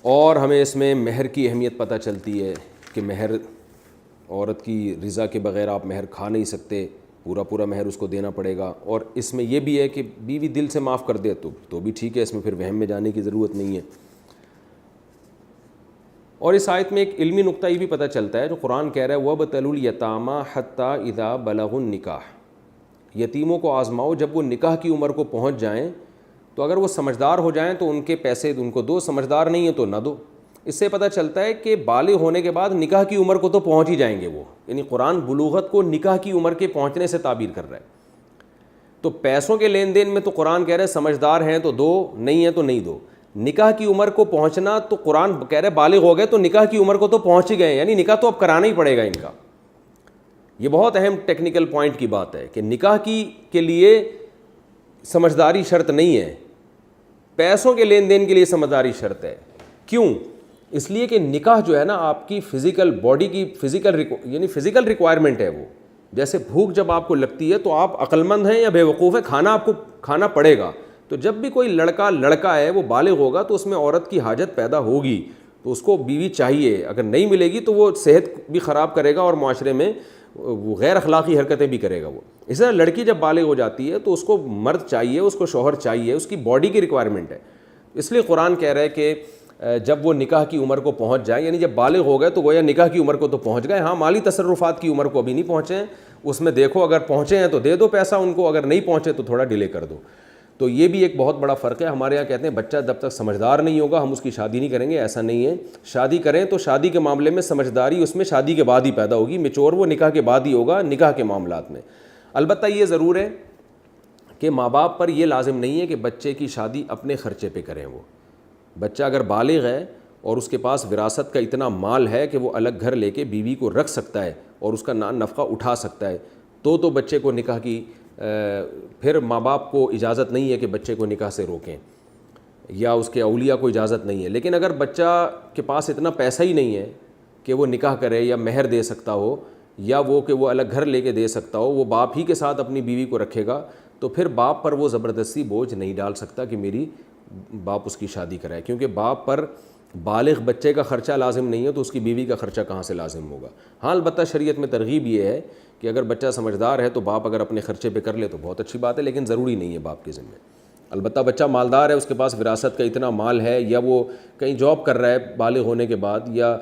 اور ہمیں اس میں مہر کی اہمیت پتہ چلتی ہے کہ مہر، عورت کی رضا کے بغیر آپ مہر کھا نہیں سکتے، پورا مہر اس کو دینا پڑے گا۔ اور اس میں یہ بھی ہے کہ بیوی دل سے معاف کر دے تو بھی ٹھیک ہے، اس میں پھر وہم میں جانے کی ضرورت نہیں ہے۔ اور اس آیت میں ایک علمی نقطہ یہ بھی پتہ چلتا ہے جو قرآن کہہ رہا ہے وَابْتَلُوا الْيَتَامَىٰ حَتَّىٰ إِذَا بَلَغُوا النِّكَاحَ، یتیموں کو آزماؤ جب وہ نکاح کی عمر کو پہنچ جائیں، تو اگر وہ سمجھدار ہو جائیں تو ان کے پیسے ان کو دو، سمجھدار نہیں ہیں تو نہ دو۔ اس سے پتہ چلتا ہے کہ بالغ ہونے کے بعد نکاح کی عمر کو تو پہنچ ہی جائیں گے وہ، یعنی قرآن بلوغت کو نکاح کی عمر کے پہنچنے سے تعبیر کر رہا ہے۔ تو پیسوں کے لین دین میں تو قرآن کہہ رہا ہے سمجھدار ہیں تو دو، نہیں ہیں تو نہیں دو۔ نکاح کی عمر کو پہنچنا تو قرآن کہہ رہا ہے بالغ ہو گئے تو نکاح کی عمر کو تو پہنچ ہی گئے، یعنی نکاح تو اب کرانا ہی پڑے گا ان کا۔ یہ بہت اہم ٹیکنیکل پوائنٹ کی بات ہے کہ نکاح کے لیے سمجھداری شرط نہیں ہے، پیسوں کے لین دین کے لیے سمجھداری شرط ہے۔ کیوں؟ اس لیے کہ نکاح جو ہے نا آپ کی فزیکل باڈی کی فزیکل ریکوائرمنٹ ہے وہ، جیسے بھوک جب آپ کو لگتی ہے تو آپ عقل مند ہیں یا بے وقوف ہیں، کھانا آپ کو کھانا پڑے گا۔ تو جب بھی کوئی لڑکا ہے وہ بالغ ہوگا تو اس میں عورت کی حاجت پیدا ہوگی، تو اس کو بیوی چاہیے، اگر نہیں ملے گی تو وہ صحت بھی خراب کرے گا اور معاشرے میں وہ غیر اخلاقی حرکتیں بھی کرے گا وہ۔ اس طرح لڑکی جب بالغ ہو جاتی ہے تو اس کو مرد چاہیے، اس کو شوہر چاہیے، اس کی باڈی کی ریکوائرمنٹ ہے۔ اس لیے قرآن کہہ رہا ہے کہ جب وہ نکاح کی عمر کو پہنچ جائیں، یعنی جب بالغ ہو گئے تو گویا نکاح کی عمر کو تو پہنچ گئے، ہاں مالی تصرفات کی عمر کو ابھی نہیں پہنچے ہیں، اس میں دیکھو اگر پہنچے ہیں تو دے دو پیسہ ان کو، اگر نہیں پہنچے تو تھوڑا ڈیلے کر دو۔ تو یہ بھی ایک بہت بڑا فرق ہے۔ ہمارے یہاں کہتے ہیں بچہ جب تک سمجھدار نہیں ہوگا ہم اس کی شادی نہیں کریں گے، ایسا نہیں ہے۔ شادی کریں تو شادی کے معاملے میں سمجھداری اس میں شادی کے بعد ہی پیدا ہوگی، میچور وہ نکاح کے بعد ہی ہوگا نکاح کے معاملات میں۔ البتہ یہ ضرور ہے کہ ماں باپ پر یہ لازم نہیں ہے کہ بچے کی شادی اپنے خرچے پہ کریں۔ وہ بچہ اگر بالغ ہے اور اس کے پاس وراثت کا اتنا مال ہے کہ وہ الگ گھر لے کے بیوی کو رکھ سکتا ہے اور اس کا نفقہ اٹھا سکتا ہے، تو بچے کو نکاح کی پھر ماں باپ کو اجازت نہیں ہے کہ بچے کو نکاح سے روکیں، یا اس کے اولیاء کو اجازت نہیں ہے۔ لیکن اگر بچہ کے پاس اتنا پیسہ ہی نہیں ہے کہ وہ نکاح کرے یا مہر دے سکتا ہو، یا وہ کہ وہ الگ گھر لے کے دے سکتا ہو، وہ باپ ہی کے ساتھ اپنی بیوی کو رکھے گا، تو پھر باپ پر وہ زبردستی بوجھ نہیں ڈال سکتا کہ میری باپ اس کی شادی کرائے، کیونکہ باپ پر بالغ بچے کا خرچہ لازم نہیں ہے تو اس کی بیوی کا خرچہ کہاں سے لازم ہوگا۔ ہاں البتہ شریعت میں ترغیب یہ ہے کہ اگر بچہ سمجھدار ہے تو باپ اگر اپنے خرچے پہ کر لے تو بہت اچھی بات ہے، لیکن ضروری نہیں ہے باپ کے ذمہ۔ البتہ بچہ مالدار ہے، اس کے پاس وراثت کا اتنا مال ہے، یا وہ کہیں جاب کر رہا ہے بالغ ہونے کے بعد، یا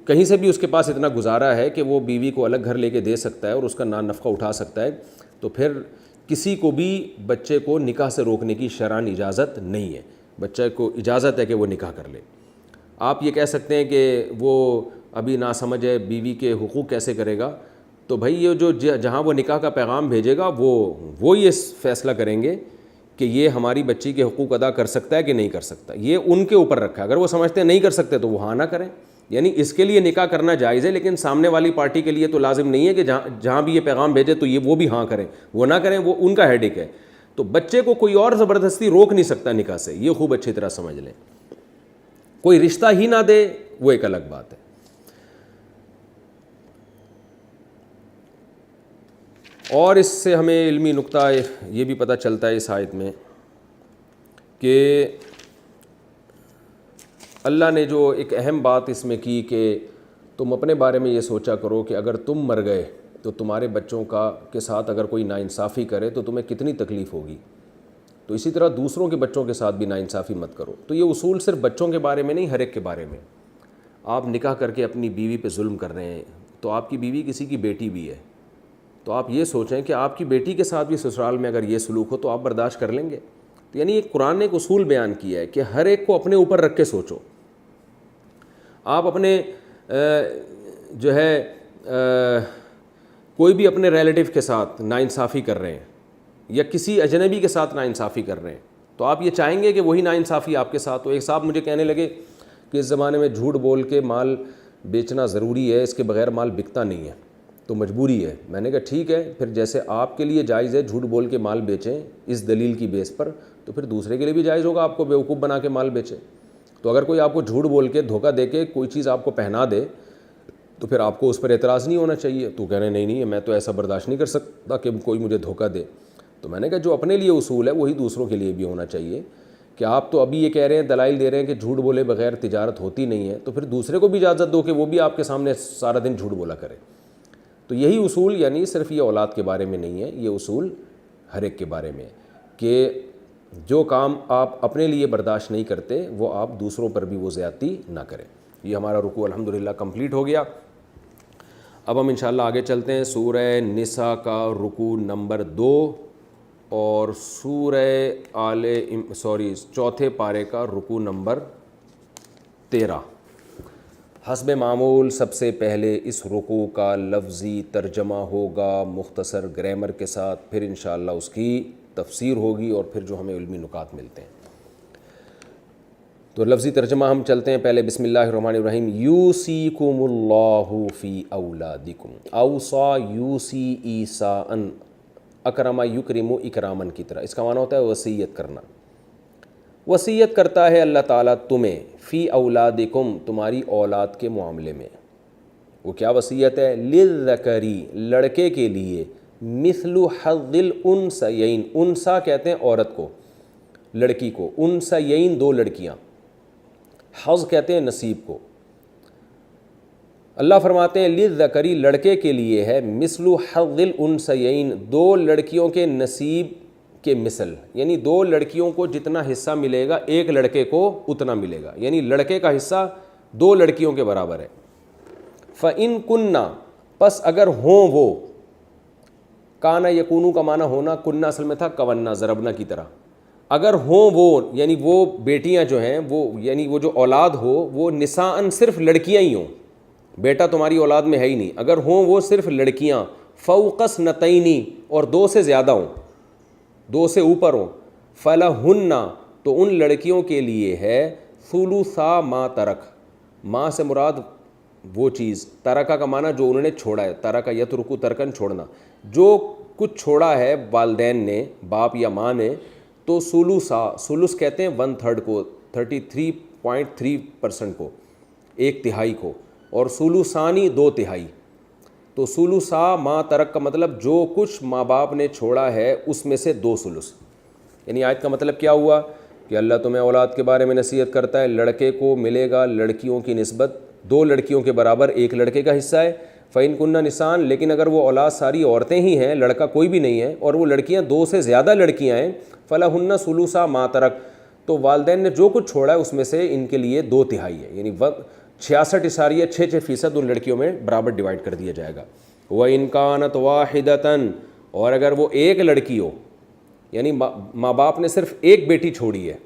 کہیں سے بھی اس کے پاس اتنا گزارا ہے کہ وہ بیوی کو الگ گھر لے کے دے سکتا ہے اور اس کا نفقہ اٹھا سکتا ہے، تو پھر کسی کو بھی بچے کو نکاح سے روکنے کی شرعاً اجازت نہیں ہے۔ بچے کو اجازت ہے کہ وہ نکاح کر لے۔ آپ یہ کہہ سکتے ہیں کہ وہ ابھی ناسمجھ ہے، بیوی کے حقوق کیسے کرے گا؟ تو بھائی یہ جو جہاں وہ نکاح کا پیغام بھیجے گا وہ یہ فیصلہ کریں گے کہ یہ ہماری بچی کے حقوق ادا کر سکتا ہے کہ نہیں کر سکتا، یہ ان کے اوپر رکھا ہے۔ اگر وہ سمجھتے ہیں نہیں کر سکتے تو وہ ہاں نہ کریں، یعنی اس کے لیے نکاح کرنا جائز ہے، لیکن سامنے والی پارٹی کے لیے تو لازم نہیں ہے کہ جہاں بھی یہ پیغام بھیجے تو وہ بھی ہاں کریں، وہ نہ کریں، وہ ان کا ہیڈک ہے۔ تو بچے کو کوئی اور زبردستی روک نہیں سکتا نکاح سے، یہ خوب اچھی طرح سمجھ لیں۔ کوئی رشتہ ہی نہ دے وہ ایک الگ بات ہے۔ اور اس سے ہمیں علمی نقطہ یہ بھی پتہ چلتا ہے اس آیت میں کہ اللہ نے جو ایک اہم بات اس میں کی کہ تم اپنے بارے میں یہ سوچا کرو کہ اگر تم مر گئے تو تمہارے بچوں کے ساتھ اگر کوئی ناانصافی کرے تو تمہیں کتنی تکلیف ہوگی، تو اسی طرح دوسروں کے بچوں کے ساتھ بھی ناانصافی مت کرو۔ تو یہ اصول صرف بچوں کے بارے میں نہیں، ہر ایک کے بارے میں۔ آپ نکاح کر کے اپنی بیوی پہ ظلم کر رہے ہیں، تو آپ کی بیوی کسی کی بیٹی بھی ہے، تو آپ یہ سوچیں کہ آپ کی بیٹی کے ساتھ بھی سسرال میں اگر یہ سلوک ہو تو آپ برداشت کر لیں گے؟ تو یعنی ایک قرآن نے ایک اصول بیان کیا ہے کہ ہر ایک کو اپنے اوپر رکھ کے سوچو۔ آپ اپنے جو ہے کوئی بھی اپنے ریلیٹیو کے ساتھ ناانصافی کر رہے ہیں یا کسی اجنبی کے ساتھ ناانصافی کر رہے ہیں تو آپ یہ چاہیں گے کہ وہی ناانصافی آپ کے ساتھ ہو. ایک صاحب مجھے کہنے لگے کہ اس زمانے میں جھوٹ بول کے مال بیچنا ضروری ہے, اس کے بغیر مال بکتا نہیں ہے تو مجبوری ہے. میں نے کہا ٹھیک ہے, پھر جیسے آپ کے لیے جائز ہے جھوٹ بول کے مال بیچیں اس دلیل کی بیس پر, تو پھر دوسرے کے لیے بھی جائز ہوگا آپ کو بیوقوف بنا کے مال بیچے. تو اگر کوئی آپ کو جھوٹ بول کے دھوکہ دے کے کوئی چیز آپ کو پہنا دے تو پھر آپ کو اس پر اعتراض نہیں ہونا چاہیے. تو کہہ رہے نہیں میں تو ایسا برداشت نہیں کر سکتا کہ کوئی مجھے دھوکہ دے. تو میں نے کہا جو اپنے لیے اصول ہے وہی دوسروں کے لیے بھی ہونا چاہیے کہ آپ تو ابھی یہ کہہ رہے ہیں, دلائل دے رہے ہیں کہ جھوٹ بولے بغیر تجارت ہوتی نہیں ہے, تو پھر دوسرے کو بھی اجازت دو کہ وہ بھی آپ کے سامنے سارا دن جھوٹ بولا کرے. تو یہی اصول یعنی صرف یہ اولاد کے بارے میں نہیں ہے, یہ اصول ہر ایک کے بارے میں ہے کہ جو کام آپ اپنے لیے برداشت نہیں کرتے وہ آپ دوسروں پر بھی وہ زیادتی نہ کریں. یہ ہمارا رکوع الحمدللہ کمپلیٹ ہو گیا. اب ہم انشاءاللہ آگے چلتے ہیں. سورہ نساء کا رکوع نمبر 2 اور چوتھے پارے کا رکوع نمبر 13. حسب معمول سب سے پہلے اس رکوع کا لفظی ترجمہ ہوگا مختصر گرامر کے ساتھ, پھر انشاءاللہ اس کی تفسیر ہوگی اور پھر جو ہمیں علمی نکات ملتے ہیں. تو لفظی ترجمہ ہم چلتے ہیں پہلے. بسم اللہ الرحمن الرحیم. یوصیکم اللہ فی اولادکم. اوصا یوصی ایصاء, اکرم یکرم اکرامن کی طرح. اس کا معنی ہوتا ہے وصیت کرنا. وصیت کرتا ہے اللہ تعالیٰ تمہیں فی اولادکم, تمہاری اولاد کے معاملے میں. وہ کیا وصیت ہے؟ للذکری, لڑکے کے لیے, مثل حظ الانثیین, انثیٰ کہتے ہیں عورت کو, لڑکی کو, انثیین دو لڑکیاں, حظ کہتے ہیں نصیب کو. اللہ فرماتے ہیں للذکری, لڑکے کے لیے ہے, مثل حظ الانثیین, دو لڑکیوں کے نصیب کے مثل, یعنی دو لڑکیوں کو جتنا حصہ ملے گا ایک لڑکے کو اتنا ملے گا, یعنی لڑکے کا حصہ دو لڑکیوں کے برابر ہے. فَإِن كُنَّا, پس اگر ہوں وہ, کانا یکونو کا معنی ہونا, کننا اصل میں تھا کوننا ضربنا کی طرح. اگر ہوں وہ یعنی وہ بیٹیاں جو ہیں وہ یعنی وہ جو اولاد ہو وہ نساءً صرف لڑکیاں ہی ہوں, بیٹا تمہاری اولاد میں ہے ہی نہیں, اگر ہوں وہ صرف لڑکیاں, فوق اثنتین, اور دو سے زیادہ ہوں, دو سے اوپر ہوں, فلہن, تو ان لڑکیوں کے لیے ہے ثلثا ما ترک. ماں سے مراد وہ چیز, ترکہ کا معنی جو انہوں نے چھوڑا ہے, ترکہ یترکو ترکن چھوڑنا, جو کچھ چھوڑا ہے والدین نے, باپ یا ماں نے, تو ثلثا, ثلث کہتے ہیں 1/3 کو, 33.3% کو, 1/3 کو, اور ثلثانی 2/3. تو ثلثا ما ترک کا مطلب جو کچھ ماں باپ نے چھوڑا ہے اس میں سے 2 ثلث. یعنی آیت کا مطلب کیا ہوا کہ اللہ تمہیں اولاد کے بارے میں نصیحت کرتا ہے, لڑکے کو ملے گا لڑکیوں کی نسبت 2 لڑکیوں کے برابر, ایک لڑکے کا حصہ ہے. فَإِن كُنَّ نِسَاءً, لیکن اگر وہ اولاد ساری عورتیں ہی ہیں, لڑکا کوئی بھی نہیں ہے, اور وہ لڑکیاں 2 سے زیادہ لڑکیاں ہیں, فَلَهُنَّ ثُلُثَا مَا تَرَكَ, تو والدین نے جو کچھ چھوڑا ہے اس میں سے ان کے لیے 2/3 ہے, یعنی 66.6% ان لڑکیوں میں برابر ڈیوائڈ کر دیا جائے گا. وَإِن كَانَتْ وَاحِدَةً, اور اگر وہ ایک لڑکی ہو, یعنی ماں باپ نے صرف ایک بیٹی چھوڑی ہے,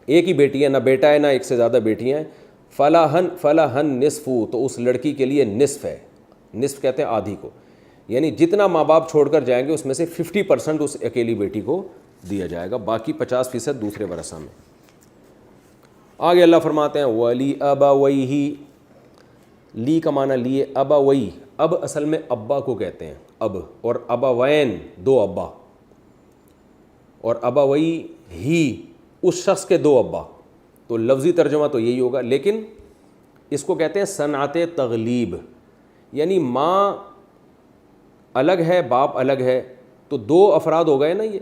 ایک ہی بیٹی ہے, نہ بیٹا ہے نہ ایک سے زیادہ بیٹیاں ہیں, فَلَهَن نِصْفُ, تو اس لڑکی کے لیے نصف ہے. نصف کہتے ہیں آدھی کو, یعنی جتنا ماں باپ چھوڑ کر جائیں گے اس میں سے 50% اس اکیلی بیٹی کو دیا جائے گا, باقی 50% دوسرے ورثہ میں. آگے اللہ فرماتے ہیں وَلِي أَبَوَيْهِ, لی کا معنی لیے, ابوئی, اب اصل میں ابا کو کہتے ہیں, اب, اور ابوین 2 ابا, اور ابوئی ہی اس شخص کے 2 ابا. تو لفظی ترجمہ تو یہی ہوگا, لیکن اس کو کہتے ہیں صنعت تغلیب, یعنی ماں الگ ہے باپ الگ ہے تو 2 افراد ہو گئے نا. یہ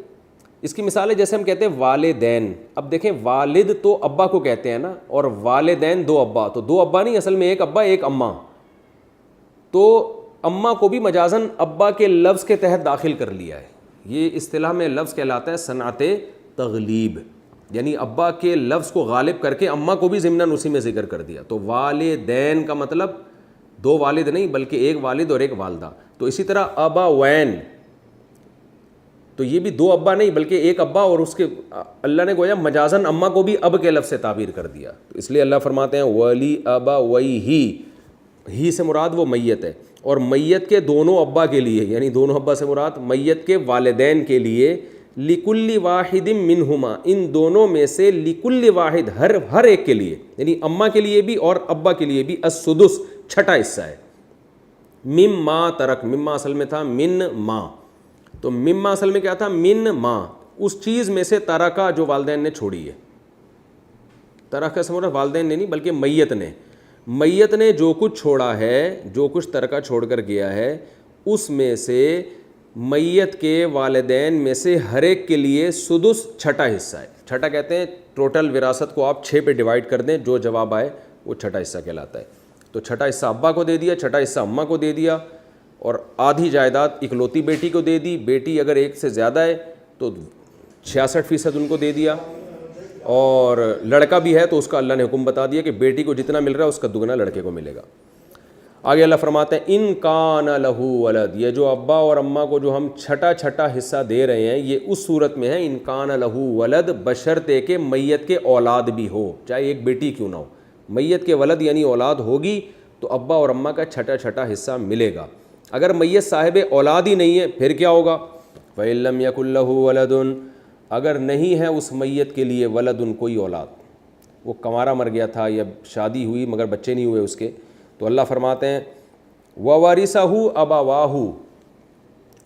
اس کی مثال ہے جیسے ہم کہتے ہیں والدین. اب دیکھیں والد تو ابا کو کہتے ہیں نا, اور والدین 2 ابا, تو 2 ابا نہیں, اصل میں ایک ابا ایک اماں. تو اماں کو بھی مجازاً ابا کے لفظ کے تحت داخل کر لیا ہے. یہ اصطلاح میں لفظ کہلاتا ہے صنعت تغلیب, یعنی ابا کے لفظ کو غالب کر کے اماں کو بھی ضمناً اسی میں ذکر کر دیا. تو والدین کا مطلب 2 والد نہیں بلکہ ایک والد اور ایک والدہ. تو اسی طرح ابوین, تو یہ بھی 2 ابا نہیں بلکہ ایک ابا, اور اس کے اللہ نے گویا مجازاً اماں کو بھی اب کے لفظ سے تعبیر کر دیا. تو اس لیے اللہ فرماتے ہیں ولی ابویہ, ہی سے مراد وہ میت ہے, اور میت کے دونوں ابا کے لیے، یعنی دونوں ابا سے مراد میت کے والدین کے لیے، لکل واحد منہما، ان دونوں میں سے لکل واحد، ہر ایک کے لیے، یعنی اماں کے لیے بھی اور ابا کے لیے بھی، السدس، چھٹا حصہ ہے، مما ترک، مما اصل میں تھا من ما، تو مما اصل میں کیا تھا؟ من ما، اس چیز میں سے ترکا جو والدین نے چھوڑی ہے، ترکا سے مراد والدین نے نہیں بلکہ میت نے جو کچھ چھوڑا ہے، جو کچھ ترکہ چھوڑ کر گیا ہے، اس میں سے میت کے والدین میں سے ہر ایک کے لیے سدس، چھٹا حصہ ہے۔ چھٹا کہتے ہیں ٹوٹل وراثت کو آپ 6 پہ ڈیوائڈ کر دیں، جو جواب آئے وہ چھٹا حصہ کہلاتا ہے۔ تو چھٹا حصہ ابا کو دے دیا، چھٹا حصہ اماں کو دے دیا، اور آدھی جائیداد اکلوتی بیٹی کو دے دی، بیٹی اگر ایک سے زیادہ ہے تو 66% ان کو دے دیا، اور لڑکا بھی ہے تو اس کا اللہ نے حکم بتا دیا کہ بیٹی کو جتنا مل رہا ہے اس کا دگنا لڑکے کو ملے گا۔ آگے اللہ فرماتے ہیں ان کان لہو ولد، یہ جو ابا اور اماں کو جو ہم چھٹا حصہ دے رہے ہیں یہ اس صورت میں ہے ان کان لہو ولد، بشرطے کہ میت کے اولاد بھی ہو، چاہے ایک بیٹی کیوں نہ ہو، میت کے ولد یعنی اولاد ہوگی تو ابا اور اماں کا چھٹا حصہ ملے گا۔ اگر میت صاحب اولاد ہی نہیں ہے پھر کیا ہوگا؟ فَإِن لَّمْ يَكُن لَّهُ وَلَدٌ، اگر نہیں ہے اس میت کے لیے ولدن، کوئی اولاد، وہ کنوارا مر گیا تھا یا شادی ہوئی مگر بچے نہیں ہوئے اس کے، تو اللہ فرماتے ہیں وَوَارِثَهُ أَبَوَاهُ،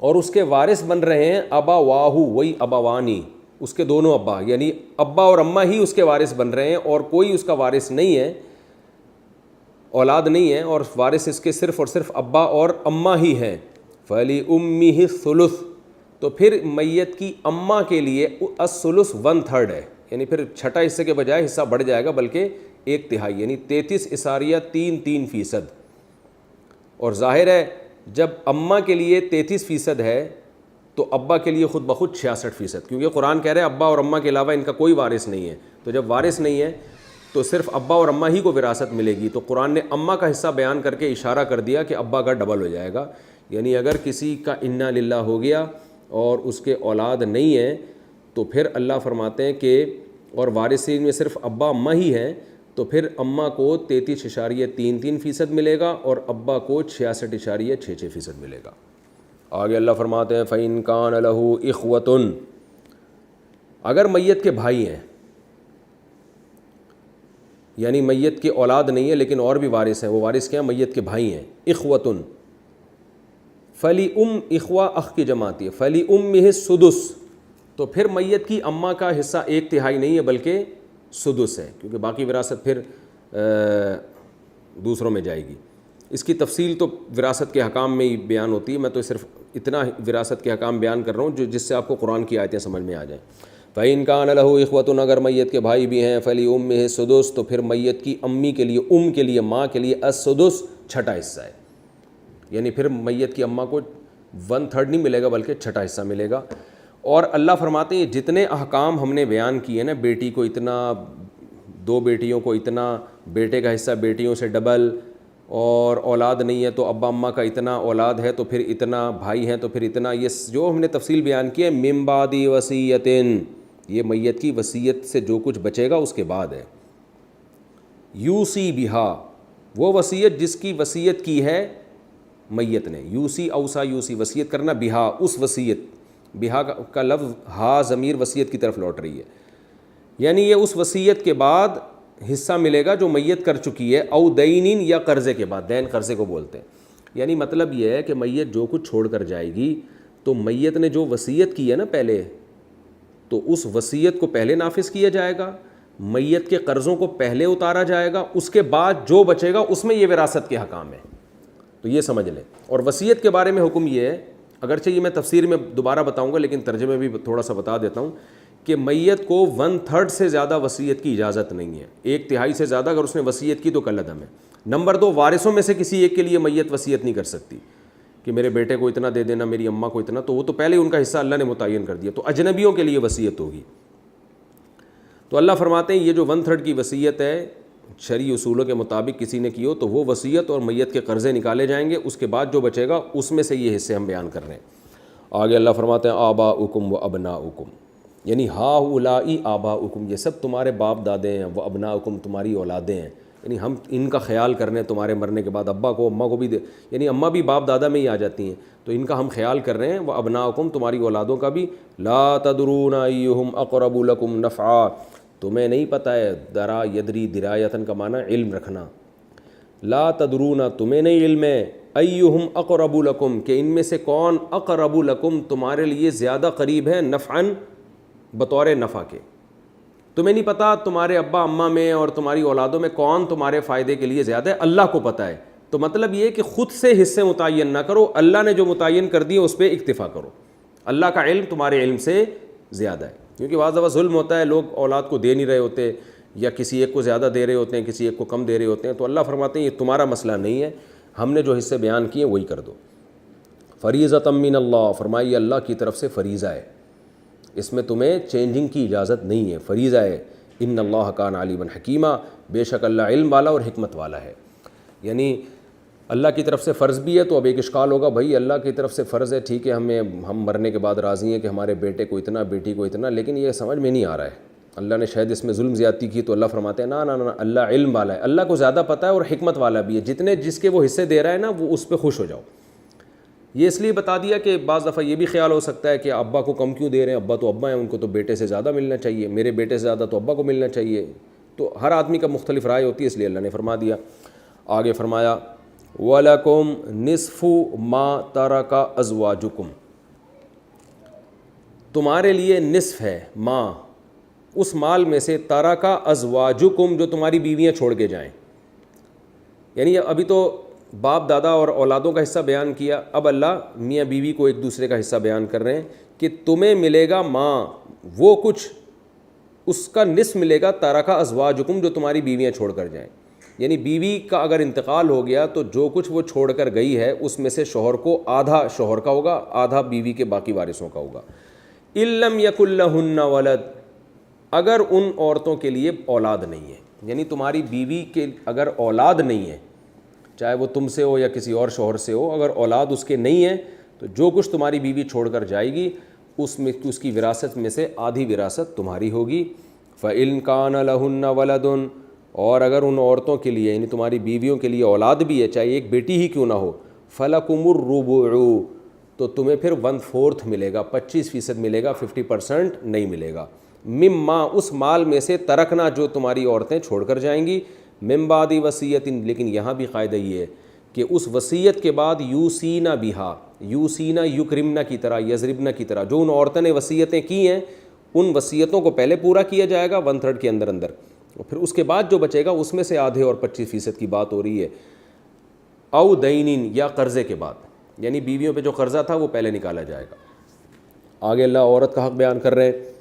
اور اس کے وارث بن رہے ہیں اباواہ، وہی ابوانی، اس کے دونوں ابا، یعنی ابا اور اماں ہی اس کے وارث بن رہے ہیں، اور کوئی اس کا وارث نہیں ہے، اولاد نہیں ہے، اور وارث اس کے صرف اور صرف ابا اور اماں ہی ہیں۔ فَلِأُمِّهِ الثُّلُثُ، تو پھر میت کی اماں کے لیے الثلث 1/3 ہے، یعنی پھر چھٹا حصے کے بجائے حصہ بڑھ جائے گا بلکہ 1/3، یعنی 33.33%۔ اور ظاہر ہے جب اماں کے لیے 33% ہے تو ابا کے لیے خود بخود 66%، کیونکہ قرآن کہہ رہے ہیں ابا اور اماں کے علاوہ ان کا کوئی وارث نہیں ہے، تو جب وارث نہیں ہے تو صرف ابا اور اماں ہی کو وراثت ملے گی، تو قرآن نے اماں کا حصہ بیان کر کے اشارہ کر دیا کہ ابا کا ڈبل ہو جائے گا، یعنی اگر کسی کا انا للہ ہو گیا اور اس کے اولاد نہیں ہے تو پھر اللہ فرماتے ہیں کہ اور وارثین میں صرف ابا اماں ہی ہیں، تو پھر اماں کو 33.33% ملے گا اور ابا کو 66.66% ملے گا۔ آگے اللہ فرماتے ہیں فَإِن كَانَ لَهُ إِخْوَةٌ، اگر میت کے بھائی ہیں، یعنی میت کی اولاد نہیں ہے لیکن اور بھی وارث ہیں، وہ وارث کیا ہیں؟ میت کے بھائی ہیں، اخوتن، فلی اخوا اخ کی جماعت ہے، فَلِأُمِّهِ السُّدُسُ، تو پھر میت کی اماں کا حصہ 1/3 نہیں ہے بلکہ سدس ہے، کیونکہ باقی وراثت پھر دوسروں میں جائے گی۔ اس کی تفصیل تو وراثت کے حکام میں ہی بیان ہوتی ہے، میں تو صرف اتنا وراثت کے حکام بیان کر رہا ہوں جس سے آپ کو قرآن کی آیتیں سمجھ میں آ جائیں۔ فَإِن كَانَ لَهُ إِخْوَةٌ، اگر میت کے بھائی بھی ہیں، فَلِأُمِّهِ السُّدُسُ، تو پھر میت کی امی کے لیے، کے لیے، ماں کے لیے السدس، چھٹا حصہ ہے، یعنی پھر میت کی اماں کو 1/3 نہیں ملے گا بلکہ چھٹا حصہ ملے گا۔ اور اللہ فرماتے ہیں جتنے احکام ہم نے بیان کیے نا، بیٹی کو اتنا، 2 بیٹیوں کو اتنا، بیٹے کا حصہ بیٹیوں سے ڈبل، اور اولاد نہیں ہے تو ابا اماں کا اتنا، اولاد ہے تو پھر اتنا، بھائی ہیں تو پھر اتنا، یہ جو ہم نے تفصیل بیان کی ہے، من بعد وصیۃ، یہ میت کی وصیت سے جو کچھ بچے گا اس کے بعد ہے۔ یوسی بہا، وہ وصیت جس کی وصیت کی ہے میت نے، یوسی اوصا، یوسی وصیت کرنا، بہا اس وصیت، بہا کا لفظ ہا ضمیر وصیت کی طرف لوٹ رہی ہے، یعنی یہ اس وصیت کے بعد حصہ ملے گا جو میت کر چکی ہے، او دینین، یا قرضے کے بعد، دین قرضے کو بولتے ہیں، یعنی مطلب یہ ہے کہ میت جو کچھ چھوڑ کر جائے گی تو میت نے جو وصیت کی ہے نا پہلے، تو اس وصیت کو پہلے نافذ کیا جائے گا، میت کے قرضوں کو پہلے اتارا جائے گا، اس کے بعد جو بچے گا اس میں یہ وراثت کے حکام ہے، تو یہ سمجھ لیں۔ اور وصیت کے بارے میں حکم یہ ہے، اگرچہ یہ میں تفسیر میں دوبارہ بتاؤں گا لیکن ترجمے بھی تھوڑا سا بتا دیتا ہوں، کہ میت کو 1/3 سے زیادہ وصیت کی اجازت نہیں ہے، 1/3 سے زیادہ اگر اس نے وصیت کی تو کالعدم ہے۔ نمبر 2، وارثوں میں سے کسی ایک کے لیے میت وصیت نہیں کر سکتی کہ میرے بیٹے کو اتنا دے دینا، میری اماں کو اتنا، تو وہ تو پہلے ان کا حصہ اللہ نے متعین کر دیا، تو اجنبیوں کے لیے وصیت ہوگی۔ تو اللہ فرماتے ہیں یہ جو 1/3 کی وصیت ہے شرعی اصولوں کے مطابق کسی نے کی ہو تو وہ وصیت اور میت کے قرضے نکالے جائیں گے، اس کے بعد جو بچے گا اس میں سے یہ حصے ہم بیان کر رہے ہیں۔ آگے اللہ فرماتے ہیں آباؤکم و ابناؤکم، یعنی ہا اولائی آباؤکم، یہ سب تمہارے باپ دادے ہیں، وہ ابناؤکم تمہاری اولادیں ہیں، یعنی ہم ان کا خیال کرنے تمہارے مرنے کے بعد ابا کو اماں کو بھی یعنی اماں بھی باپ دادا میں ہی آ جاتی ہیں، تو ان کا ہم خیال کر رہے ہیں. وہ ابناؤکم تمہاری اولادوں کا بھی. لا تدرون ایہم اقرب لکم نفعا تمہیں نہیں پتہ ہے. درا یدری درایتن کا معنی علم رکھنا. لا تدرون تمہیں نہیں علم ہے. ایہم اقرب لکم کہ ان میں سے کون اقرب لکم تمہارے لیے زیادہ قریب ہے نفعن بطور نفع کے. تمہیں نہیں پتہ تمہارے ابا اماں میں اور تمہاری اولادوں میں کون تمہارے فائدے کے لیے زیادہ ہے، اللہ کو پتہ ہے. تو مطلب یہ کہ خود سے حصے متعین نہ کرو، اللہ نے جو متعین کر دیے اس پہ اکتفا کرو. اللہ کا علم تمہارے علم سے زیادہ ہے. کیونکہ بعض دفعہ ظلم ہوتا ہے، لوگ اولاد کو دے نہیں رہے ہوتے یا کسی ایک کو زیادہ دے رہے ہوتے ہیں، کسی ایک کو کم دے رہے ہوتے ہیں. تو اللہ فرماتے ہیں یہ تمہارا مسئلہ نہیں ہے، ہم نے جو حصے بیان کیے وہی کر دو. فریضۃ من اللہ فرمائی اللہ کی طرف سے فریضہ ہے، اس میں تمہیں چینجنگ کی اجازت نہیں ہے، فریضہ ہے. ان اللہ کان علیما حکیما بے شک اللہ علم والا اور حکمت والا ہے. یعنی اللہ کی طرف سے فرض بھی ہے. تو اب ایک اشکال ہوگا بھائی اللہ کی طرف سے فرض ہے ٹھیک ہے، ہم مرنے کے بعد راضی ہیں کہ ہمارے بیٹے کو اتنا بیٹی کو اتنا، لیکن یہ سمجھ میں نہیں آ رہا ہے. اللہ نے شاید اس میں ظلم زیادتی کی تو اللہ فرماتے ہیں نا اللہ علم والا ہے، اللہ کو زیادہ پتہ ہے اور حکمت والا بھی ہے. جتنے جس کے وہ حصے دے رہا ہے نا وہ اس پہ خوش ہو جاؤ. یہ اس لیے بتا دیا کہ بعض دفعہ یہ بھی خیال ہو سکتا ہے کہ ابا کو کم کیوں دے رہے ہیں، ابا تو ابا ہیں، ان کو تو بیٹے سے زیادہ ملنا چاہیے، میرے بیٹے سے زیادہ تو ابا کو ملنا چاہیے. تو ہر آدمی کا مختلف رائے ہوتی ہے، اس لیے اللہ نے فرما دیا. آگے فرمایا وَلَكُمْ نِصْفُ مَا تَرَكَ أَزْوَاجُكُمْ تمہارے لیے نصف ہے ماں اس مال میں سے تَرَكَ أَزْوَاجُكُمْ جو تمہاری بیویاں چھوڑ کے جائیں. یعنی ابھی تو باپ دادا اور اولادوں کا حصہ بیان کیا، اب اللہ میاں بیوی کو ایک دوسرے کا حصہ بیان کر رہے ہیں کہ تمہیں ملے گا ماں وہ کچھ اس کا نصف ملے گا تَرَكَ أَزْوَاجُكُمْ جو تمہاری بیویاں چھوڑ کر جائیں. یعنی بیوی کا اگر انتقال ہو گیا تو جو کچھ وہ چھوڑ کر گئی ہے اس میں سے شوہر کو آدھا شوہر کا ہوگا، آدھا بیوی کے باقی وارثوں کا ہوگا. إِن لَّمْ يَكُن لَّهُنَّ وَلَدٌ اگر ان عورتوں کے لیے اولاد نہیں ہے، یعنی تمہاری بیوی کے اگر اولاد نہیں ہے، چاہے وہ تم سے ہو یا کسی اور شوہر سے ہو، اگر اولاد اس کے نہیں ہے تو جو کچھ تمہاری بیوی چھوڑ کر جائے گی اس میں اس کی وراثت میں سے آدھی وراثت تمہاری ہوگی. فَإِن كَانَ لَهُنَّ وَلَدٌ اور اگر ان عورتوں کے لیے یعنی تمہاری بیویوں کے لیے اولاد بھی ہے، چاہے ایک بیٹی ہی کیوں نہ ہو، فَلَكُمُ الرُّبُعُ تو تمہیں پھر 1/4 ملے گا، 25% ملے گا، 50% نہیں ملے گا. مما اس مال میں سے ترکنا جو تمہاری عورتیں چھوڑ کر جائیں گی، من بعد وصیت لیکن یہاں بھی قاعدہ یہ ہے کہ اس وصیت کے بعد یوسینا بہا یوسینا یکرمنا کی طرح یضربنا کی طرح جو ان عورتوں نے وصیتیں کی ہیں ان وصیتوں کو پہلے پورا کیا جائے گا 1/3 کے اندر اور پھر اس کے بعد جو بچے گا اس میں سے آدھے اور 25% کی بات ہو رہی ہے. او دینین یا قرضے کے بعد، یعنی بیویوں پہ جو قرضہ تھا وہ پہلے نکالا جائے گا. آگے اللہ عورت کا حق بیان کر رہے ہیں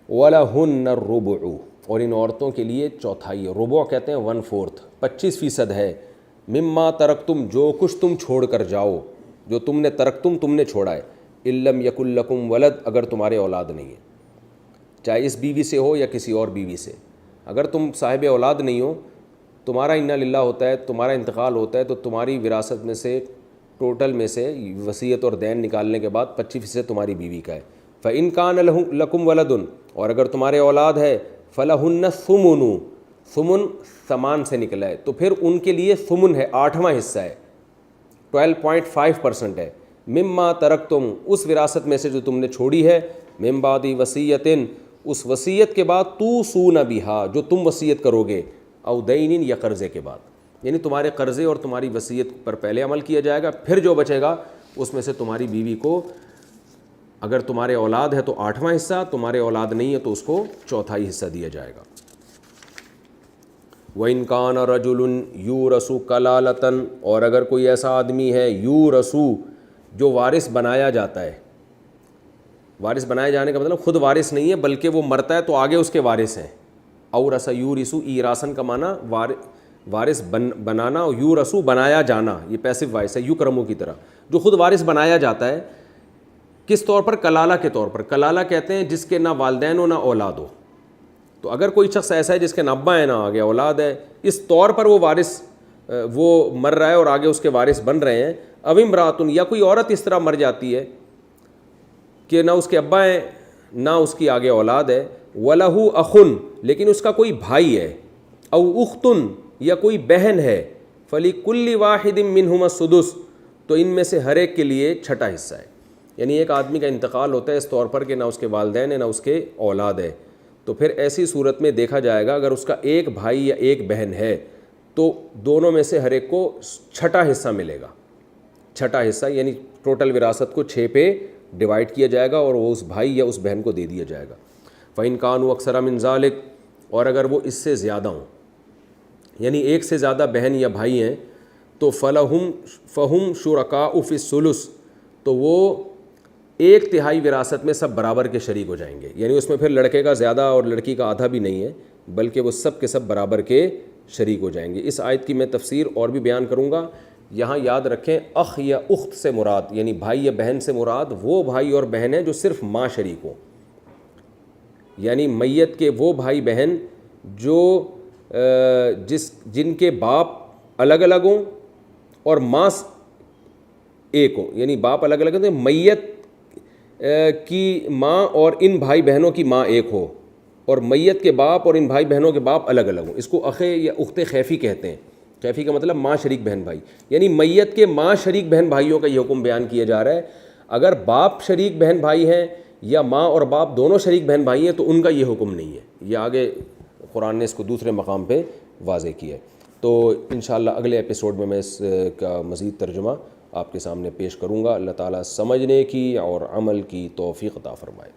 وَلَهُنَّ الرُّبُعُ اور ان عورتوں کے لیے چوتھائی ہے. ربع کہتے ہیں 1/4 25% ہے. مما ترکتم جو کچھ تم چھوڑ کر جاؤ، جو تم نے تم نے چھوڑا ہے. إِن لَّمْ يَكُن لَّكُمْ وَلَدٌ اگر تمہارے اولاد نہیں ہے، چاہے اس بیوی سے ہو یا کسی اور بیوی سے. اگر تم صاحب اولاد نہیں ہو، تمہارا انا للہ ہوتا ہے، تمہارا انتقال ہوتا ہے تو تمہاری وراثت میں سے ٹوٹل میں سے وصیت اور دین نکالنے کے بعد 25% تمہاری بیوی کا ہے. فَإِن كَانَ لَكُمْ وَلَدٌ اور اگر تمہارے اولاد ہے فَلَهُنَّ الثُّمُنُ ثمن ثمان سے نکلا ہے تو پھر ان کے لیے ثمن ہے، 8واں حصہ ہے، 12.5% ہے. مما ترکتم اس وراثت میں سے جو تم نے چھوڑی ہے، من بعد وصیت اس وصیت کے بعد توصون بہا جو تم وصیت کرو گے، او دین یا قرضے کے بعد، یعنی تمہارے قرضے اور تمہاری وصیت پر پہلے عمل کیا جائے گا، پھر جو بچے گا اس میں سے تمہاری بیوی کو اگر تمہارے اولاد ہے تو 8واں حصہ، تمہارے اولاد نہیں ہے تو اس کو 4تھائی حصہ دیا جائے گا. وَإِن كَانَ رَجُلٌ يُورَثُ كَلَالَةً اور اگر کوئی ایسا آدمی ہے یورثو جو وارث بنایا جاتا ہے. وارث بنائے جانے کا مطلب خود وارث نہیں ہے بلکہ وہ مرتا ہے تو آگے اس کے وارث ہیں. اورث یورثو ایراسن کا معنی وارث بنانا، اور یورثو بنایا جانا، یہ پیسو وائس ہے یکرمو کی طرح. جو خود وارث بنایا جاتا ہے کس طور پر؟ کلالہ کے طور پر. کلالہ کہتے ہیں جس کے نہ والدین ہو نہ اولاد ہو. تو اگر کوئی شخص ایسا ہے جس کے نہ ابا ہے نہ آگے اولاد ہے، اس طور پر وہ وارث وہ مر رہا ہے اور آگے اس کے وارث بن رہے ہیں. او امراتن یا کوئی عورت اس طرح مر جاتی ہے کہ نہ اس کے ابا ہیں نہ اس کی آگے اولاد ہے. وَلَهُ أَخٌ لیکن اس کا کوئی بھائی ہے. او اختن یا کوئی بہن ہے فَلِكُلِّ وَاحِدٍ مِّنْهُمَا السُّدُسُ تو ان میں سے ہر ایک کے لیے چھٹا حصہ ہے. یعنی ایک آدمی کا انتقال ہوتا ہے اس طور پر کہ نہ اس کے والدین ہیں نہ اس کے اولاد ہے, تو پھر ایسی صورت میں دیکھا جائے گا اگر اس کا ایک بھائی یا ایک بہن ہے تو دونوں میں سے ہر ایک کو چھٹا حصہ ملے گا. چھٹا حصہ یعنی ٹوٹل وراثت کو 6 پہ ڈیوائڈ کیا جائے گا اور وہ اس بھائی یا اس بہن کو دے دیا جائے گا. فَإِنْ كَانُوا أَكْثَرَ مِنْ ذَلِكَ اور اگر وہ اس سے زیادہ ہوں, یعنی ایک سے زیادہ بہن یا بھائی ہیں, تو فَهُمْ شُرَكَاءُ فِي الثُّلُثِ تو وہ 1/3 وراثت میں سب برابر کے شریک ہو جائیں گے. یعنی اس میں پھر لڑکے کا زیادہ اور لڑکی کا آدھا بھی نہیں ہے, بلکہ وہ سب کے سب برابر کے شریک ہو جائیں گے. اس آیت کی میں تفسیر اور بھی بیان کروں گا. یہاں یاد رکھیں اخ یا اخت سے مراد یعنی بھائی یا بہن سے مراد وہ بھائی اور بہن ہیں جو صرف ماں شریک ہوں. یعنی میت کے وہ بھائی بہن جو جن کے باپ الگ الگ ہوں اور ماں ایک ہو, یعنی باپ الگ الگ ہیں, میت کی ماں اور ان بھائی بہنوں کی ماں ایک ہو اور میت کے باپ اور ان بھائی بہنوں کے باپ الگ الگ ہوں. اس کو اخ یا اخت خیفی کہتے ہیں. خیفی کا مطلب ماں شریک بہن بھائی, یعنی میت کے ماں شریک بہن بھائیوں کا یہ حکم بیان کیا جا رہا ہے. اگر باپ شریک بہن بھائی ہیں یا ماں اور باپ دونوں شریک بہن بھائی ہیں تو ان کا یہ حکم نہیں ہے. یہ آگے قرآن نے اس کو دوسرے مقام پہ واضح کیا ہے. تو انشاءاللہ اگلے ایپیسوڈ میں اس کا مزید ترجمہ آپ کے سامنے پیش کروں گا. اللہ تعالیٰ سمجھنے کی اور عمل کی توفیق عطا فرمائے.